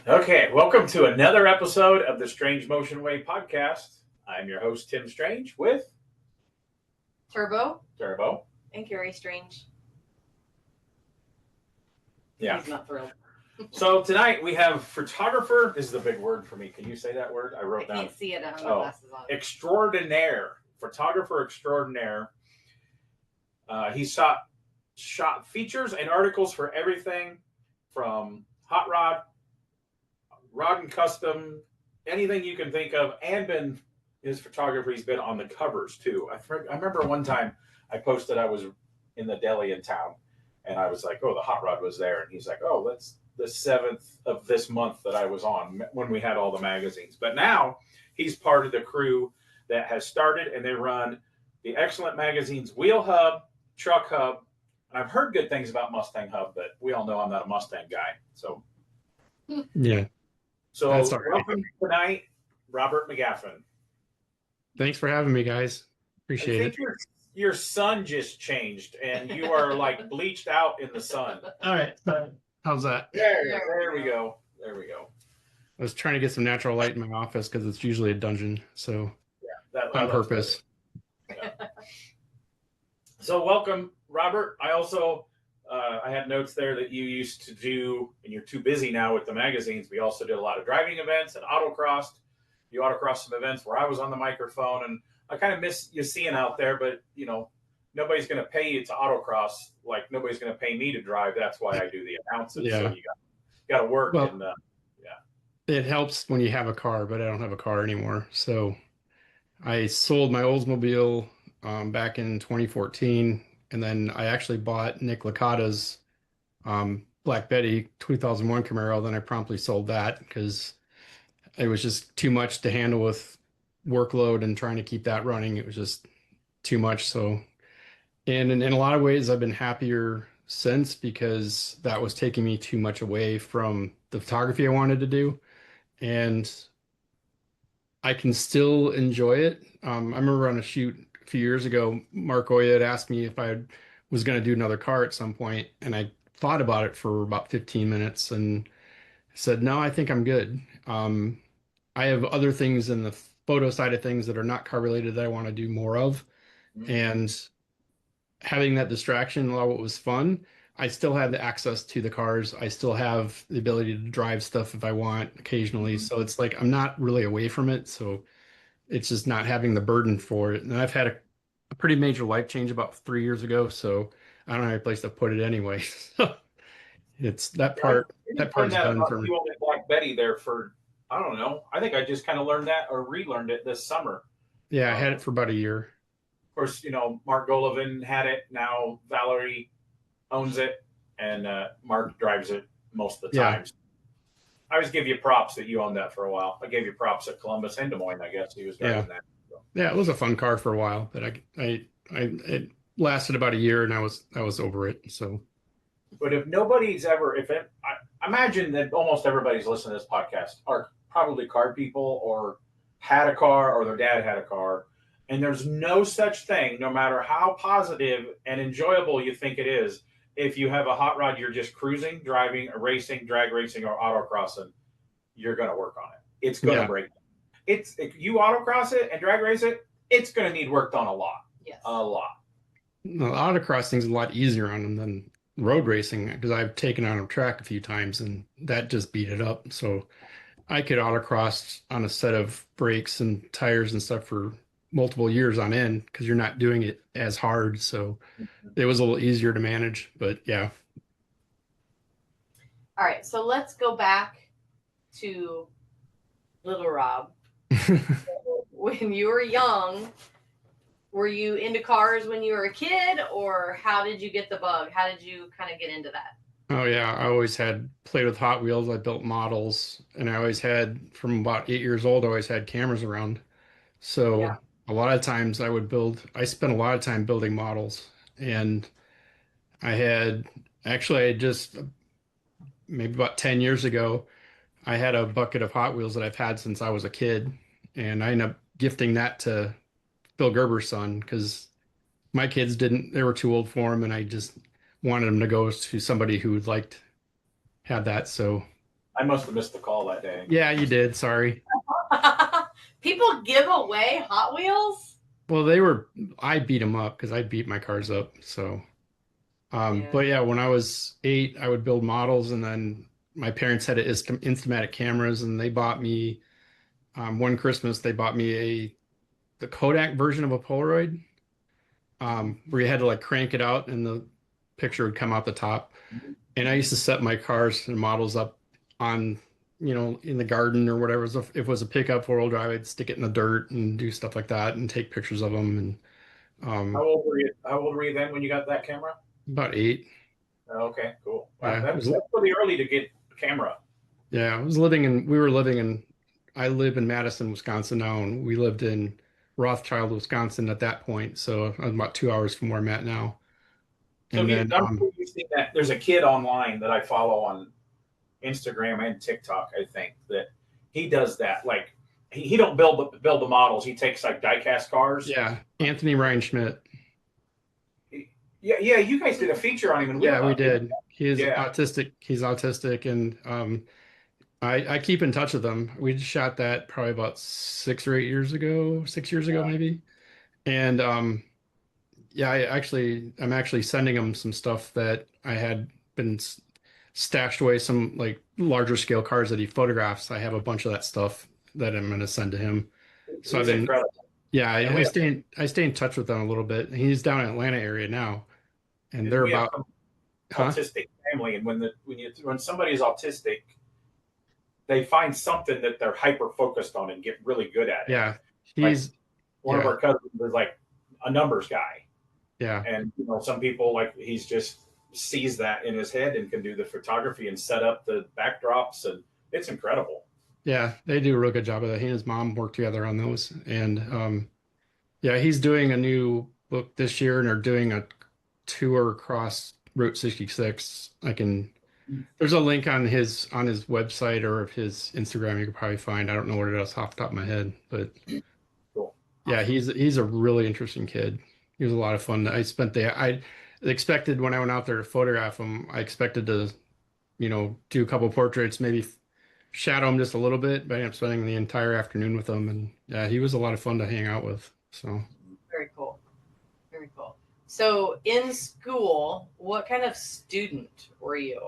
Okay, welcome to another episode of the Strange Motion Way podcast. I'm your host, Tim Strange, with Turbo Turbo. and Carrie Strange. Yeah. He's not thrilled. So tonight we have photographer. This is a big word for me. Can you say that word? I wrote down. I can't see it. I don't have my glasses on. Extraordinaire. Photographer extraordinaire. He shot features and articles for everything from hot rod and custom, anything you can think of, and his photography. He's been on the covers too. I remember one time I posted I was in the deli in town, and I was like, "Oh, the hot rod was there," and he's like, "Oh, that's the 7th of this month that I was on when we had all the magazines." But now he's part of the crew that has started, and they run the excellent magazines Wheel Hub, Truck Hub, and I've heard good things about Mustang Hub, but we all know I'm not a Mustang guy, so yeah. So That's all right. Welcome tonight, Robert McGaffin. Thanks for having me, guys. Appreciate I it. think your sun just changed, and you are like bleached out in the sun. All right. How's that? There we go. There we go. I was trying to get some natural light in my office because it's usually a dungeon. So That on purpose. Yeah. So welcome, Robert. I also I had notes there that you used to do, and you're too busy now with the magazines. We also did a lot of driving events and autocrossed. You autocrossed some events where I was on the microphone, and I kind of miss you seeing out there. But you know, nobody's going to pay you to autocross like nobody's going to pay me to drive. That's why I do the announcements. Yeah. So you got to work. Well, and it helps when you have a car, but I don't have a car anymore. So I sold my Oldsmobile back in 2014, and then I actually bought Nick Licata's Black Betty 2001 Camaro. Then I promptly sold that because it was just too much to handle with workload and trying to keep that running. It was just too much. So, and in a lot of ways, I've been happier since because that was taking me too much away from the photography I wanted to do. And I can still enjoy it. I remember on a shoot a few years ago, Mark Oya had asked me if I was going to do another car at some point, and I thought about it for about 15 minutes and said, no, I think I'm good. I have other things in the photo side of things that are not car related that I want to do more of. Mm-hmm. And having that distraction, while it was fun, I still have the access to the cars. I still have the ability to drive stuff if I want occasionally. So it's like I'm not really away from it. So it's just not having the burden for it. And I've had a pretty major life change about 3 years ago. So I don't have a place to put it anyway. So it's that part. That part's done for me. You only Black Betty there for, I don't know. I think I just kind of learned that or relearned it this summer. Yeah, I had it for about a year. Of course, you know, Mark Golovin had it. Now Valerie owns it, and Mark drives it most of the time. I always give you props that you owned that for a while. I gave you props at Columbus and Des Moines, I guess. He was driving that. So. Yeah, it was a fun car for a while, but it lasted about a year, and I was over it. So, but if nobody's ever, I imagine that almost everybody's listening to this podcast are probably car people or had a car or their dad had a car. And there's no such thing, no matter how positive and enjoyable you think it is, if you have a hot rod, you're just cruising, driving, racing, drag racing, or autocrossing, you're going to work on it. It's going to break. If you autocross it and drag race it, it's going to need worked on a lot. Yes. A lot. No, autocrossing's a lot easier on them than road racing because I've taken on a track a few times and that just beat it up. So I could autocross on a set of brakes and tires and stuff for multiple years on end because you're not doing it as hard. So it was a little easier to manage, but yeah. All right. So let's go back to little Rob. When you were young, were you into cars when you were a kid, or how did you get the bug? How did you kind of get into that? Oh yeah. I always had played with Hot Wheels. I built models, and I always had, from about 8 years old, I always had cameras around. So a lot of times I spent a lot of time building models, and I just maybe about 10 years ago, I had a bucket of Hot Wheels that I've had since I was a kid. And I ended up gifting that to Bill Gerber's son because my kids they were too old for him. And I just wanted them to go to somebody who had that. So I must have missed the call that day. Yeah, you did. Sorry. People give away Hot Wheels? Well, I beat them up because I beat my cars up. So, Yeah. but yeah, when I was 8, I would build models, and then my parents had Instamatic cameras, and they bought me, one Christmas, they bought me the Kodak version of a Polaroid, where you had to like crank it out and the picture would come out the top. And I used to set my cars and models up on, in the garden or whatever. So if it was a pickup 4-wheel drive, I'd stick it in the dirt and do stuff like that and take pictures of them. And How old were you then when you got that camera? about 8. Okay, cool. Wow, Yeah, that's pretty early to get a camera. yeah, I live in Madison, Wisconsin now, and we lived in Rothschild, Wisconsin at that point. So I'm about 2 hours from where I'm at now. So And then, I'm sure you've seen that. There's a kid online that I follow on Instagram and TikTok, I think, that he does that. Like he don't build the models. He takes like die-cast cars. yeah, Anthony Ryan Schmidt. Yeah. You guys did a feature on him. Yeah, we did. He's Yeah. autistic. He's autistic, and I keep in touch with him. We shot that probably about 6 years ago, maybe. And yeah, I'm actually sending him some stuff that I had been stashed away, some like larger scale cars that he photographs. I have a bunch of that stuff that I'm going to send to him. So I've been, incredible. yeah, I stay in touch with him a little bit. He's down in Atlanta area now, and they're about autistic family. And when somebody is autistic, they find something that they're hyper focused on and get really good at it. Yeah, he's one of our cousins is like a numbers guy. Yeah, and some people he's just sees that in his head and can do the photography and set up the backdrops, and it's incredible. Yeah, they do a real good job of that. He and his mom work together on those, and yeah, he's doing a new book this year, and they're doing a tour across Route 66. There's a link on his website or of his Instagram you could probably find. I don't know what it is off the top of my head, but cool. Yeah, he's a really interesting kid. He was a lot of fun. I expected when I went out there to photograph him, I expected to, do a couple portraits, maybe shadow him just a little bit, but I ended up spending the entire afternoon with him, and yeah, he was a lot of fun to hang out with. So very cool. Very cool. So in school, what kind of student were you?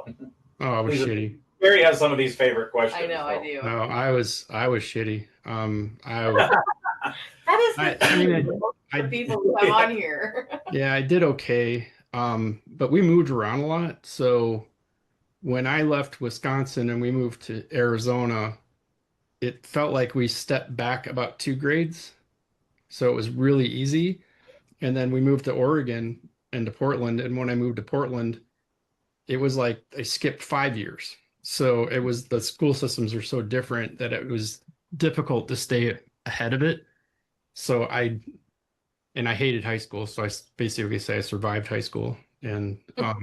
Oh, I was shitty. Barry has some of these favorite questions. I know, so. I do. No, I was shitty. That is the people who come on here. Yeah, I did okay. But we moved around a lot. So when I left Wisconsin and we moved to Arizona, it felt like we stepped back about 2 grades. So it was really easy. And then we moved to Oregon and to Portland. And when I moved to Portland, it was like I skipped 5 years. So the school systems are so different that it was difficult to stay ahead of it. So I hated high school. So I basically say I survived high school. And so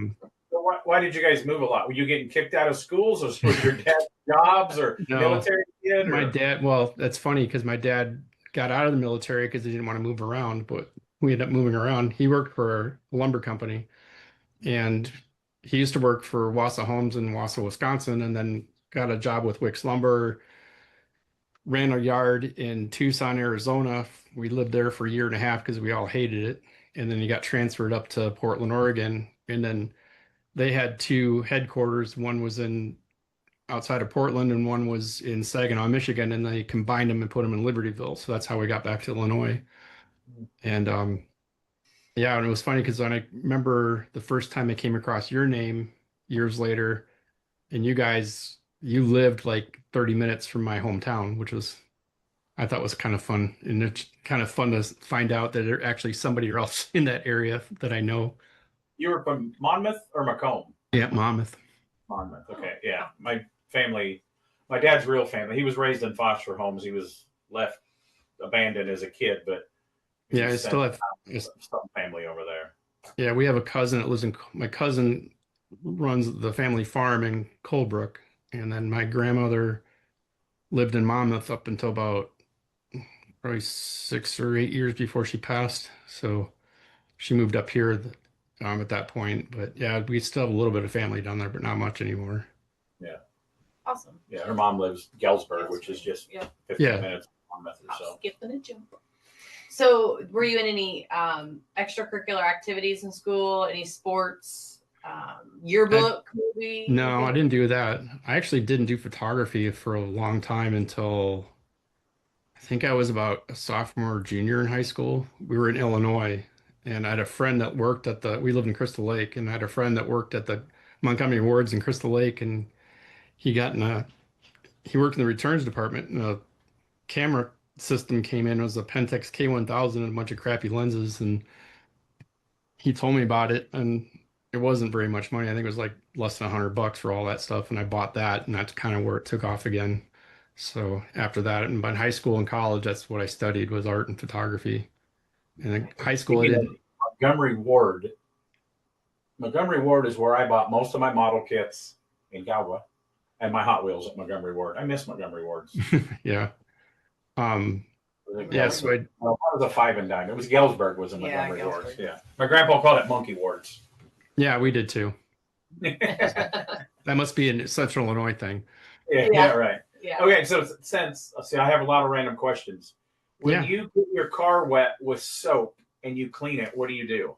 why did you guys move a lot? Were you getting kicked out of schools, or was your dad's jobs, or military kid? My dad, well, that's funny because my dad got out of the military because he didn't want to move around, but we ended up moving around. He worked for a lumber company, and he used to work for Wausau Homes in Wausau, Wisconsin, and then got a job with Wicks Lumber, ran a yard in Tucson, Arizona. We lived there for a year and a half because we all hated it. And then he got transferred up to Portland, Oregon. And then they had 2 headquarters. One was outside of Portland and one was in Saginaw, Michigan. And they combined them and put them in Libertyville. So that's how we got back to Illinois. And yeah, and it was funny because I remember the first time I came across your name years later, and you lived like 30 minutes from my hometown, which I thought was kind of fun. And it's kind of fun to find out that there's actually somebody else in that area that I know. You were from Monmouth or Macomb? Yeah, Monmouth. Monmouth. Okay. Yeah. My dad's real family. He was raised in foster homes. He was left abandoned as a kid, but yeah, I still have some family over there. Yeah, we have a cousin that lives my cousin runs the family farm in Colebrook. And then my grandmother lived in Monmouth up until about probably 6 or 8 years before she passed. So she moved up here at that point. But yeah, we still have a little bit of family down there, but not much anymore. Yeah. Awesome. Yeah, her mom lives Galesburg, which is just 15 minutes on Method. So Skipping a jump. So, were you in any extracurricular activities in school? Any sports? Yearbook, maybe? No, I didn't do that. I actually didn't do photography for a long time until I think I was about a sophomore or junior in high school. We were in Illinois, and I had a friend that worked we lived in Crystal Lake, and I had a friend that worked at the Montgomery Wards in Crystal Lake, and he got he worked in the returns department, and a camera system came in. It was a Pentax K1000 and a bunch of crappy lenses, and he told me about it, and it wasn't very much money. I think it was like less than $100 for all that stuff, and I bought that, and that's kind of where it took off again. So after that, and in high school and college, that's what I studied was art and photography. And in high school, I didn't. Montgomery Ward. Montgomery Ward is where I bought most of my model kits in Galva, and my Hot Wheels at Montgomery Ward. I miss Montgomery Wards. Yeah. Yeah, so it was a 5 and dime. It was Galesburg was in Montgomery Wards. Yeah, my grandpa called it Monkey Wards. Yeah, we did too. That must be a Central Illinois thing. Yeah, right. Yeah. Okay, so I have a lot of random questions. When you get your car wet with soap and you clean it, what do you do?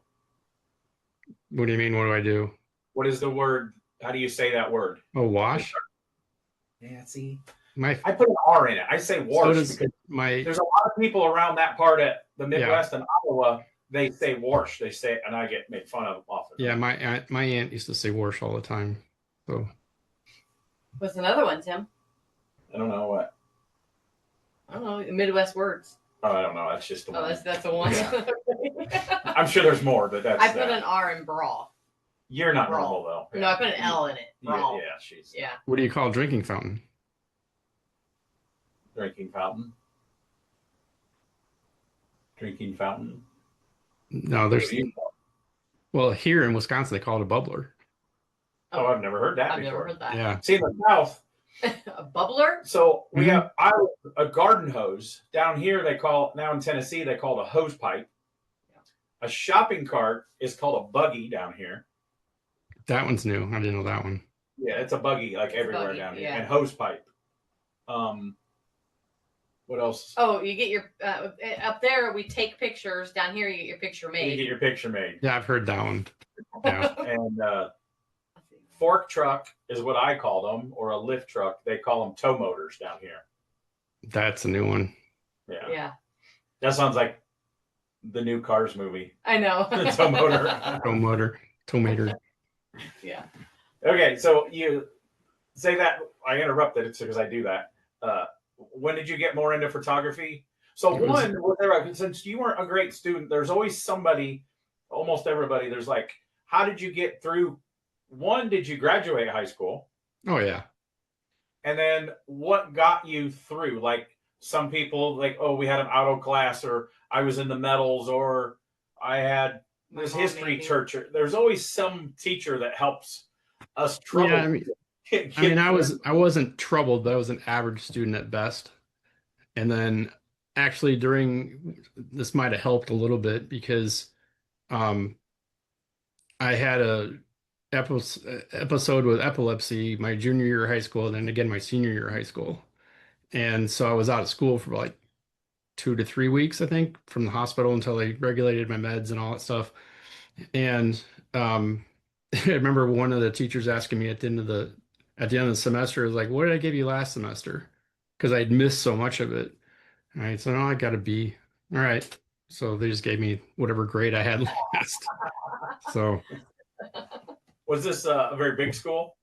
What do you mean? What do I do? What is the word? How do you say that word? Oh, wash? Yeah, see. I put an R in it. I say wash because there's a lot of people around that part of the Midwest and Iowa. They say wash. They say, and I get made fun of often. Yeah, my aunt used to say wash all the time. So. What's another one, Tim? I don't know what. I don't know. Midwest words. Oh, I don't know. That's just the one. That's a one. Yeah. I'm sure there's more, but that's. I put an R in brawl. You're not normal though. Yeah. No, I put an L in it. Brawl. Yeah, she's. Yeah. What do you call a drinking fountain? Drinking fountain. Drinking fountain. No, there's. Well, here in Wisconsin, they call it a bubbler. Oh, I've never heard that I've before. never heard that. Yeah. See, in the South. A bubbler? So we have a garden hose. Down here, now in Tennessee, they call it a hose pipe. A shopping cart is called a buggy down here. That one's new. I didn't know that one. Yeah, it's a buggy like everywhere down here. And hose pipe. What else? Oh, you get your up there. We take pictures. Down here, you get your picture made. You get your picture made. Yeah, I've heard that one. Yeah. And fork truck is what I call them, or a lift truck. They call them tow motors down here. That's a new one. Yeah. Yeah. That sounds like the new Cars movie. I know. Tow motor. Tow motor. Yeah. Okay, so you say that I interrupted it because I do that. When did you get more into photography? So since you weren't a great student, there's always somebody, almost everybody. There's like, how did you get through? One, did you graduate high school? Oh yeah. And then what got you through? Like some people, like, oh, we had an auto class, or I was in the metals, or I had this history church. There's always some teacher that helps us trouble. Yeah, I wasn't troubled, but I was an average student at best. And then actually this might have helped a little bit because I had a episode with epilepsy my junior year of high school, and then again my senior year of high school. And so I was out of school for like 2 to 3 weeks, I think, from the hospital until they regulated my meds and all that stuff. And I remember one of the teachers asking me at the end of the semester, was like, what did I give you last semester? Because I'd missed so much of it. And I said, oh, I got a B. All right. So they just gave me whatever grade I had last. So. Was this a very big school?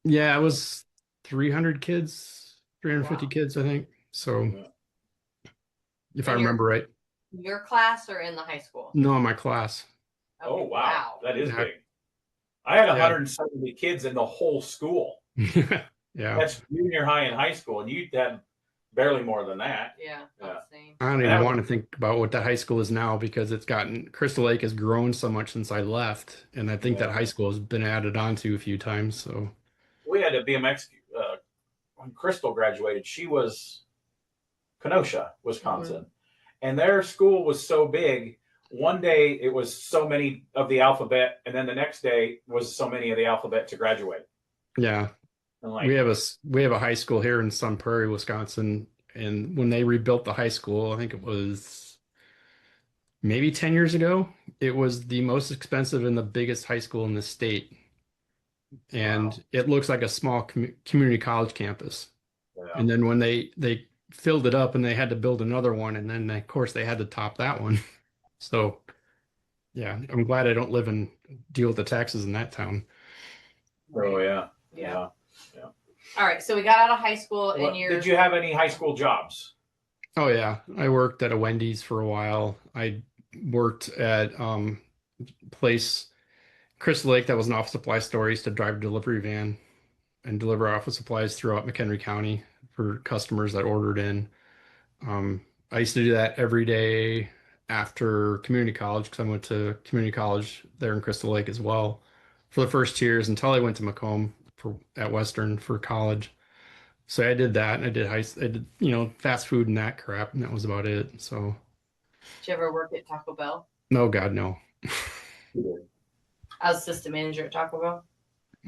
Yeah, it was 300 kids, 350 kids, I think. So if I remember right. Your class or in the high school? No, my class. Oh, wow. That is big. I had 170 kids in the whole school. Yeah. That's junior high and high school, and you had barely more than that. Yeah. I don't even want to think about what that high school is now, because Crystal Lake has grown so much since I left, and I think that high school has been added on to a few times. So we had a BMX when Crystal graduated. She was Kenosha, Wisconsin, and their school was so big. One day it was so many of the alphabet, and then the next day was so many of the alphabet to graduate. Yeah. And We like, have a high school here in Sun Prairie, Wisconsin, and when they rebuilt the high school, I think it was maybe 10 years ago, it was the most expensive and the biggest high school in the state. wow, And it looks like a small community college campus. yeah, And then when they filled it up and they had to build another one, and then of course they had to top that one. So yeah, I'm glad I don't live and deal with the taxes in that town. oh Right. yeah, Yeah. yeah. All right. So we got out of high school What, and you're did you have any high school jobs? Oh yeah, I worked at a Wendy's for a while. I worked at place Crystal Lake that was an office supply store. I used to drive a delivery van and deliver office supplies throughout McHenry County for customers that ordered in. I used to do that every day after community college because I went to community college there in Crystal Lake as well for the first 2 years until I went to Macomb at Western for college. So I did that and I did, fast food and that crap, and that was about it. So did you ever work at Taco Bell? no, God, no. I was assistant manager at Taco Bell.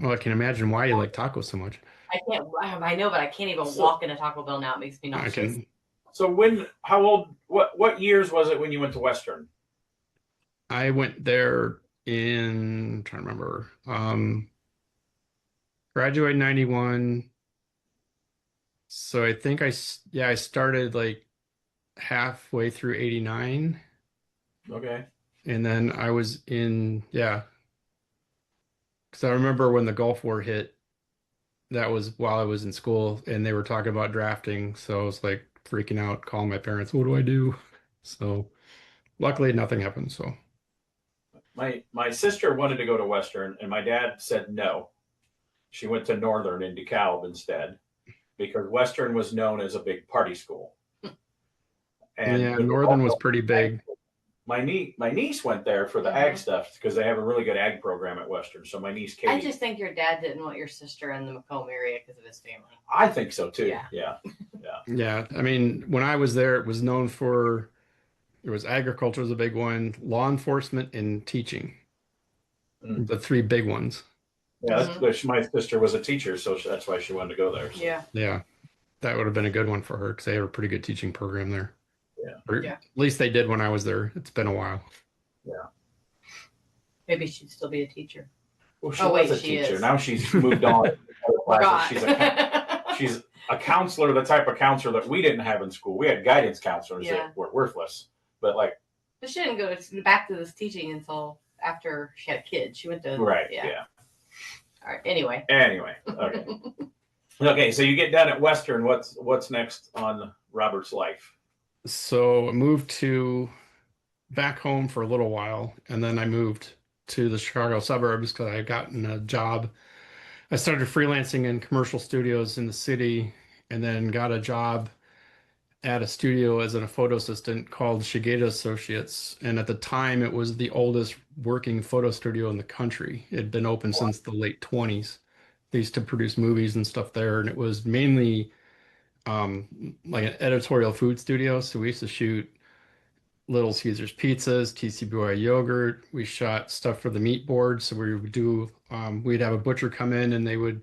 Well, I can imagine why you like tacos so much. I can't. I know, but I can't even walk in a Taco Bell now. It makes me I nauseous. can. So how old, what years was it when you went to Western? I went there in, I'm trying to remember. Graduated 91. So I think I started like halfway through 89. Okay. And then I was yeah. Because I remember when the Gulf War hit, that was while I was in school and they were talking about drafting. So I was like freaking out, calling my parents, what do I do? So luckily nothing happened. So My sister wanted to go to Western, and my dad said no. She went to Northern in DeKalb instead because Western was known as a big party school. And yeah, it was Northern was also pretty big. my niece went there for the ag stuff because they have a really good ag program at Western. So my niece Katie, I just think your dad didn't want your sister in the Macomb area because of his family. I think so too. Yeah. Yeah. Yeah, I mean, when I was there, it was known for it was agriculture was a big one, law enforcement, and teaching, Mm. the three big ones. Yeah, my sister was a teacher, so that's why she wanted to go there. So. Yeah. Yeah, that would have been a good one for her because they have a pretty good teaching program there. Yeah. Or Yeah. at least they did when I was there. It's been a while. Yeah. Maybe she'd still be a teacher. Well, she Oh, was wait, a she teacher. is. Now she's moved on. to other classes. Forgot. She's a counselor, the type of counselor that we didn't have in school. We had guidance counselors Yeah. that were worthless. But like, But she didn't go back to this teaching until after she had kids. She went to right, Yeah. yeah. All right. Anyway. Okay. Okay, so you get done at Western. What's next on Robert's life? So I moved to back home for a little while, and then I moved to the Chicago suburbs because I had gotten a job. I started freelancing in commercial studios in the city, and then got a job at a studio as a photo assistant called Shigeta Associates. And at the time, it was the oldest working photo studio in the country. It had been open since the late 20s. They used to produce movies and stuff there, and it was mainly like an editorial food studio. So we used to shoot Little Caesars pizzas, TCBY yogurt. We shot stuff for the meat board. So we would we'd have a butcher come in and they would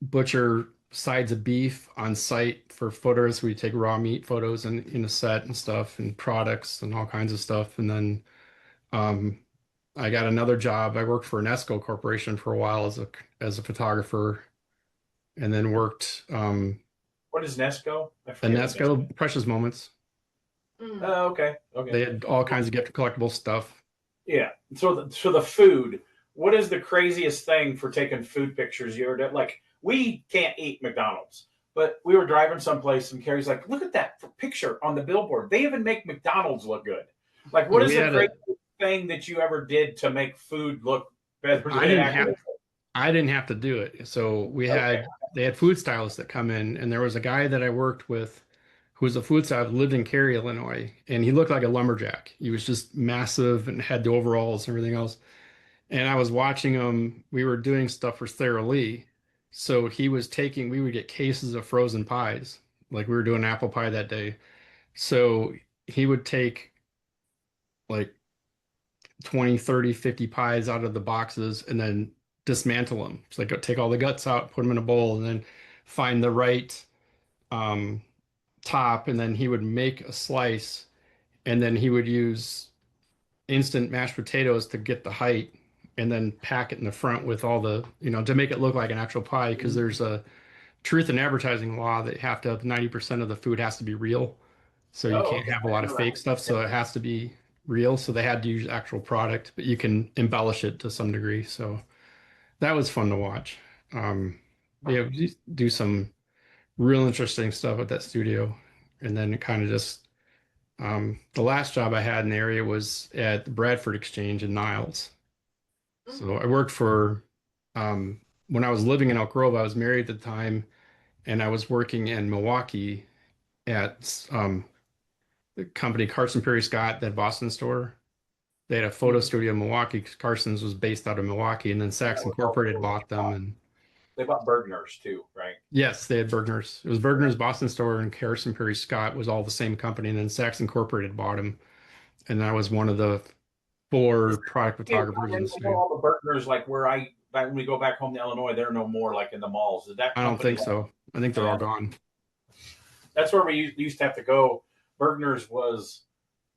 butcher sides of beef on site for photos. We take raw meat photos in a set and stuff and products and all kinds of stuff. And then um, I got another job. I worked for Nesco Corporation for a while as a photographer, and then worked What is Nesco? I at forget what Nesco Precious Moments. Oh, okay. They had all kinds of gift collectible stuff. Yeah. So the food. What is the craziest thing for taking food pictures you ever did? Like, we can't eat McDonald's, but we were driving someplace and Carrie's like, "Look at that picture on the billboard. They even make McDonald's look good." Like, what is the craziest thing that you ever did to make food look better? I didn't have to do it. So they had food stylists that come in, and there was a guy that I worked with who was a food stylist, lived in Cary, Illinois, and he looked like a lumberjack. He was just massive and had the overalls and everything else. And I was watching him. We were doing stuff for Sara Lee. So we would get cases of frozen pies. Like we were doing apple pie that day. So he would take like 20, 30, 50 pies out of the boxes and then dismantle them. It's like go take all the guts out, put them in a bowl, and then find the right um, top, and then he would make a slice, and then he would use instant mashed potatoes to get the height, and then pack it in the front with all the, to make it look like an actual pie, because there's a truth in advertising law that have to have 90% of the food has to be real. So you Oh, can't okay. have a I lot didn't of know fake that. stuff, so it has to be real. So they had to use actual product, but you can embellish it to some degree. So that was fun to watch. We do some real interesting stuff at that studio. And then it kind of just the last job I had in the area was at the Bradford Exchange in Niles. So I worked for when I was living in Elk Grove, I was married at the time, and I was working in Milwaukee at the company Carson Perry Scott, that Boston store. They had a photo Mhm. studio in Milwaukee. Carson's was based out of Milwaukee, and then That Saks was also Incorporated where bought them. And they bought Bergner's too, right? yes, they had Bergner's. It was Bergner's Boston store, and Carson Perry Scott was all the same company. And then Saks Incorporated bought them, and I was one of the four Is product that, photographers in the I know studio. all the Bergner's, like where when we go back home to Illinois, they're no more like in the malls. Did that I don't company think have, so. I think they're all yeah, gone. that's where we used to have to go. Bergner's was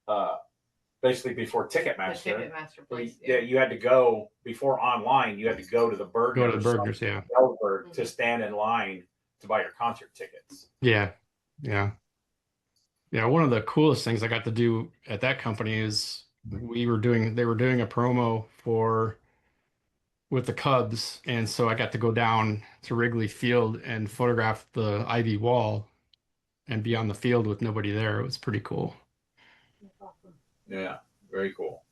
uh, basically before The Ticketmaster. Ticketmaster place. Yeah, you had to go before online. You had to go to the Go to the Bergner's Bergner's, yeah. Ellsberg to stand in line to buy your concert tickets. Yeah. Yeah. Yeah, one of the coolest things I got to do at that company is they were doing a promo for with the Cubs, and so I got to go down to Wrigley Field and photograph the Ivy Wall and be on the field with nobody there. It was pretty cool. That's awesome. Yeah, very cool.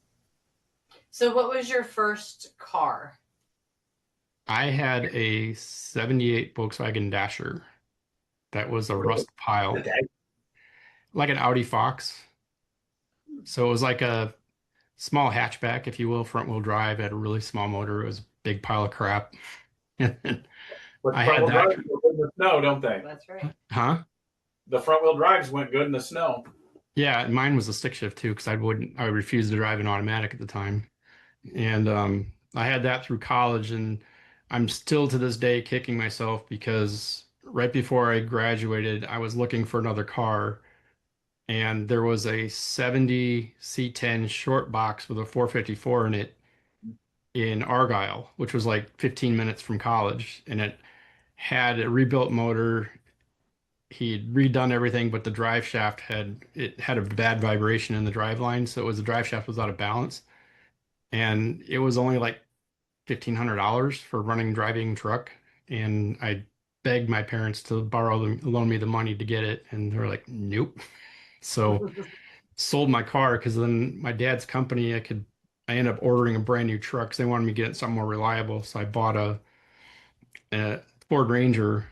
So, what was your first car? I had a 78 Volkswagen Dasher that was a rust pile, Okay. like an Audi Fox. So it was like a small hatchback, if you will, front wheel drive, had a really small motor. It was a big pile of crap. But I front had wheel that. drives go good in the snow, don't they? That's right. Huh? The front wheel drives went good in the snow. Yeah, and mine was a stick shift too, because I would refuse to drive an automatic at the time. And I had that through college, and I'm still to this day kicking myself because right before I graduated, I was looking for another car, and there was a 70 C10 short box with a 454 in it in Argyle, which was like 15 minutes from college, and it had a rebuilt motor. He'd redone everything, but the drive shaft had a bad vibration in the drive line, so the drive shaft was out of balance, and it was only like $1,500 for running driving truck, and I begged my parents to loan me the money to get it, and they're like, nope. So sold my car because then my dad's company, I ended up ordering a brand new truck because they wanted me to get something more reliable. So I bought a Ford Ranger,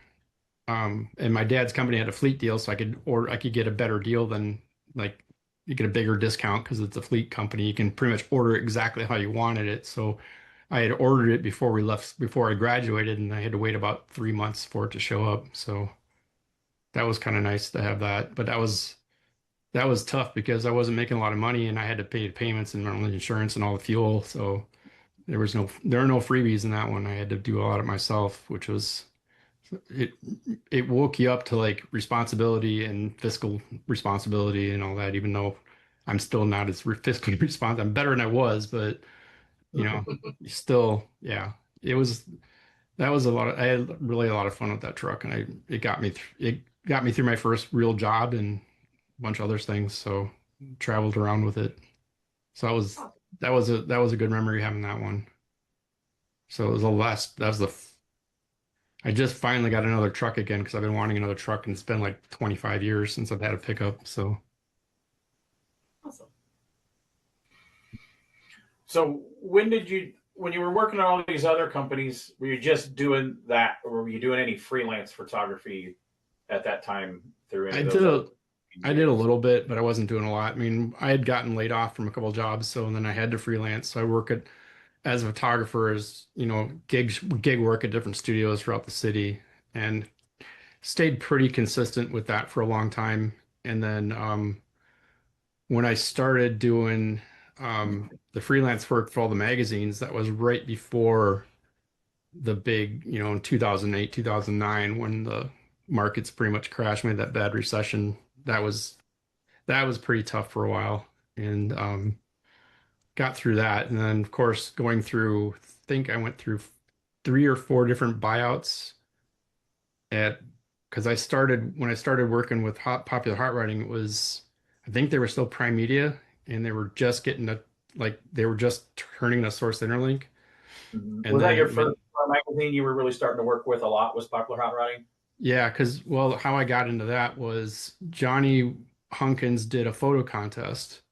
and my dad's company had a fleet deal, so I could get a better deal than like you get a bigger discount because it's a fleet company. You can pretty much order it exactly how you wanted it. So I had ordered it before I graduated, and I had to wait about 3 months for it to show up. So that was kind of nice to have that. But that was tough because I wasn't making a lot of money, and I had to pay the payments and my own insurance and all the fuel. So there are no freebies in that one. I had to do a lot of it myself, which was it it woke you up to like responsibility and fiscal responsibility and all that, even though I'm still not as fiscally responsible. I'm better than I was, but you know, still, yeah, it was that was a lot of I had really a lot of fun with that truck, and it got me through my first real job and a bunch of other things. So traveled around with it. So that was a good memory having that one. So it was the last that was the I just finally got another truck again because I've been wanting another truck, and it's been like 25 years since I've had a pickup. So Awesome. So when you were working on all these other companies, were you just doing that, or were you doing any freelance photography at that time through any I of did those other I did a deals? little bit, but I wasn't doing a lot. I mean, I had gotten laid off from a couple of jobs, so and then I had to freelance. So I work as a photographer, as gig work at different studios throughout the city, and stayed pretty consistent with that for a long time. And then when I started doing the freelance work for all the magazines, that was right before the big, in 2008, 2009, when the markets pretty much crashed, made that bad recession. That was pretty tough for a while, and got through that. And then, of course, going through, I think I went through 3 or 4 different buyouts at because when I started working with Popular Hot Riding, it was, I think they were still Prime Media, and they were just getting a like they were just turning the Source Interlink, and Was then that your it went. first magazine you were really starting to work with a lot? Was Popular Hot Rodding? Yeah, because, well, how I got into that was Johnny Hunkins did a photo contest.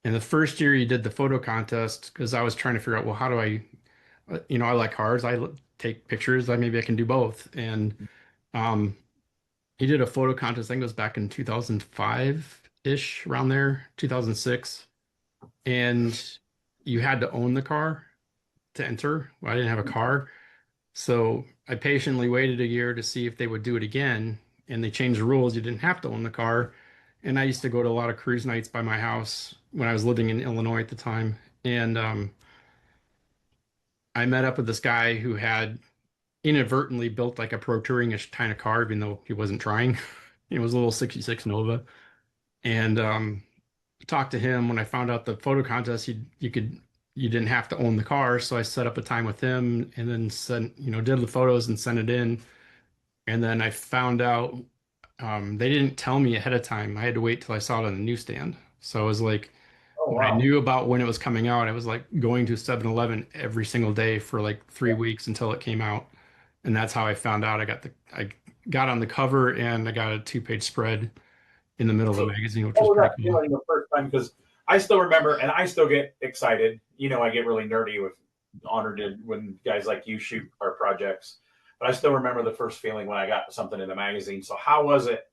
And the first year he did the photo contest, because I was trying to figure out, well, how do I like cars, take pictures, maybe I can do both. And um, he did a photo contest, I think it was back in 2005-ish, around there, 2006. And you had to own the car to enter. Well, I didn't have a car. So I patiently waited a year to see if they would do it again, and they changed the rules. You didn't have to own the car. And I used to go to a lot of cruise nights by my house when I was living in Illinois at the time. And I met up with this guy who had inadvertently built like a pro touring-ish kind of car, even though he wasn't trying. It was a little 66 Nova. And talked to him when I found out the photo contest, you didn't have to own the car. So I set up a time with him and then did the photos and sent it in. And then I found out they didn't tell me ahead of time. I had to wait till I saw it on the newsstand. So it was like Oh when I wow! knew about when it was coming out, I was like going to 7-Eleven every single day for like 3 weeks until it came out. And that's how I found out. I got on the cover, and I got a 2-page spread in the middle of the So magazine, which what was was pretty that cool. feeling the first time? Because I still remember, and I still get excited. I get really nerdy with honored when guys like you shoot our projects. But I still remember the first feeling when I got something in the magazine. So how was it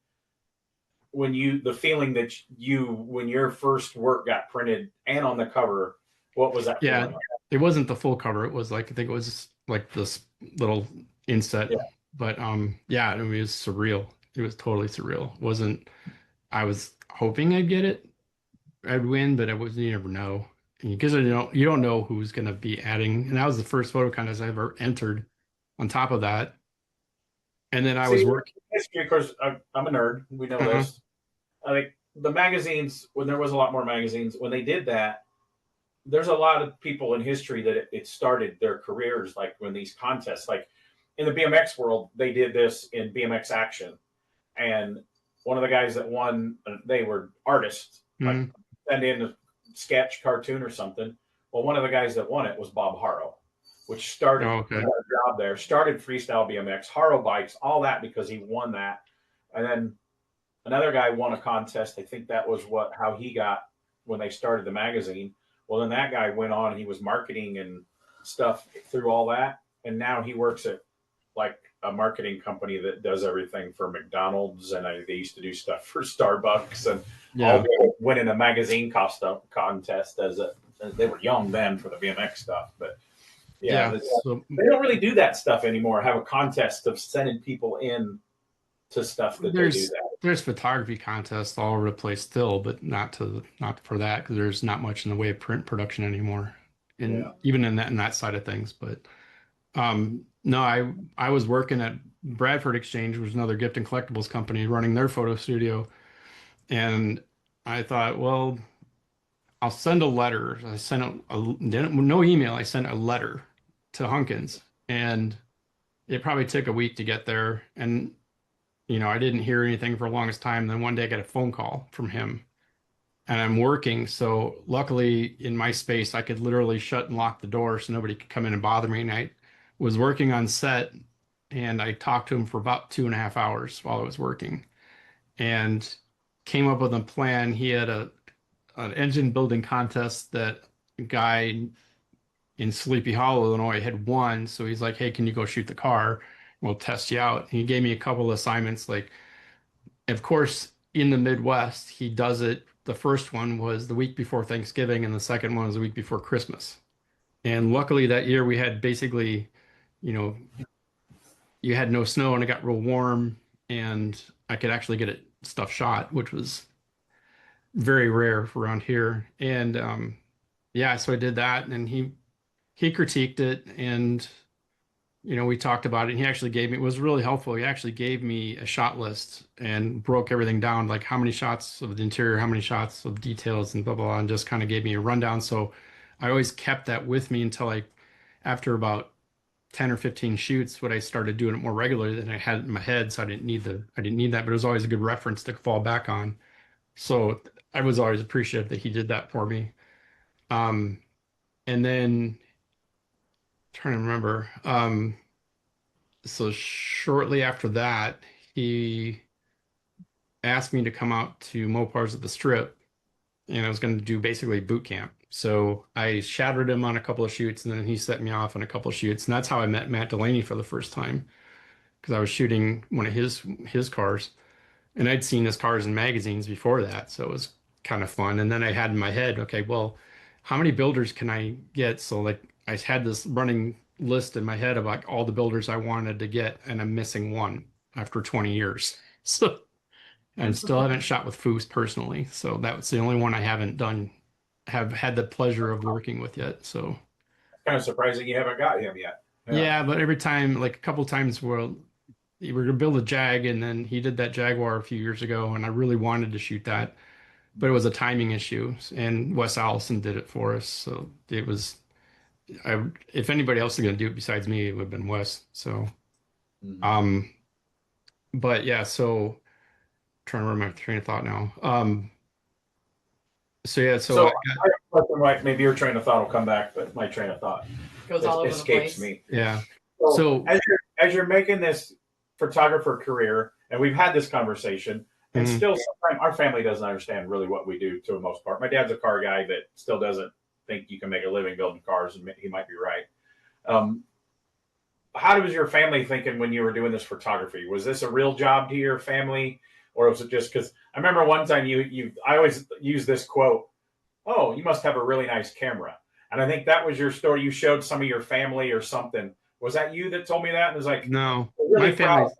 the feeling that when your first work got printed and on the cover? What was that Yeah, feeling like? it wasn't the full cover. It was like, I think it was like this little inset. Yeah. But yeah, it was surreal. It was totally surreal. It wasn't I was hoping I'd win, but it was, you never know. Because you don't know who's gonna be adding. And that was the first photo contest I ever entered on top of that. And then I was See, working. history, of course, I'm a nerd. We know Uh-huh. this. I think the magazines, when there was a lot more magazines, when they did that, there's a lot of people in history that it started their careers like when these contests, like in the BMX world, they did this in BMX Action, and one of the guys that won, they were artists, like Mhm. send in a sketch, cartoon, or something. Well, one of the guys that won it was Bob Harrow, which started Oh, he okay. got a job there, started freestyle BMX, Harrow bikes, all that because he won that, and then another guy won a contest. I think that was how he got when they started the magazine. Well, then that guy went on. He was marketing and stuff through all that, and now he works at like a marketing company that does everything for McDonald's, and they used to do stuff for Starbucks, and all Yeah. winning a magazine contest as they were young then for the BMX stuff. But yeah, Yeah. So they don't really do that stuff anymore. Have a contest of sending people in to stuff that they do there's that. there's photography contests all over the place still, but not for that, because there's not much in the way of print production anymore. Yeah. And even in that side of things. But no, I was working at Bradford Exchange, which was another gift and collectibles company, running their photo studio. And I thought, well, I'll send a letter. I sent no email. I sent a letter to Hunkins, and it probably took a week to get there. And I didn't hear anything for the longest time. Then one day I got a phone call from him, and I'm working. So luckily in my space, I could literally shut and lock the door so nobody could come in and bother me. And I was working on set, and I talked to him for about 2.5 hours while I was working, and came up with a plan. He had an engine building contest that a guy in Sleepy Hollow, Illinois had won. So he's like, "Hey, can you go shoot the car? We'll test you out." And he gave me a couple of assignments. Like, of course, in the Midwest, he does it. The first one was the week before Thanksgiving, and the second one was the week before Christmas. And luckily that year we had basically, you know, you had no snow and it got real warm, and I could actually get it stuff shot, which was very rare around here. And yeah, so I did that, and he critiqued it, and we talked about it, and he actually gave me, it was really helpful. He actually gave me a shot list and broke everything down, like how many shots of the interior, how many shots of details, and blah, blah, blah, and just kind of gave me a rundown. So I always kept that with me until after about 10 or 15 shoots, when I started doing it more regularly than I had it in my head. So I didn't need that, but it was always a good reference to fall back on. So I was always appreciative that he did that for me. Um, and then trying to remember. So shortly after that, he asked me to come out to Mopars at the Strip, and I was going to do basically boot camp. So I shadowed him on a couple of shoots, and then he set me off on a couple of shoots, and that's how I met Matt Delaney for the first time, because I was shooting one of his cars, and I'd seen his cars in magazines before that, so it was kind of fun. And then I had in my head, okay, well, how many builders can I get? So like I had this running list in my head about all the builders I wanted to get, and I'm missing one after 20 years. So and still haven't shot with Foos personally. So that was the only one I haven't have had the pleasure of working with yet. So Kind of surprising you haven't got him yet. yeah, but every time, like a couple times where we were gonna build a Jag, and then he did that Jaguar a few years ago, and I really wanted to shoot that, but it was a timing issue, and Wes Allison did it for us. So it was, if anybody else is gonna do it besides me, it would have been Wes. So, Mhm. but yeah, so trying to remember my train of thought now. So yeah, So I I have a question, like maybe your train of thought will come back, but my train of thought Goes all over the escapes place. me. yeah, So so as you're making this photographer career, and we've had this conversation, and mhm, still sometimes our family doesn't understand really what we do to the most part. My dad's a car guy that still doesn't think you can make a living building cars, and he might be right. Um, how was your family thinking when you were doing this photography? Was this a real job to your family, or was it just because I remember one time I always use this quote, "Oh, you must have a really nice camera," and I think that was your story. You showed some of your family or something. Was that you that told me that? And it was like, no, I'm my really proud. family's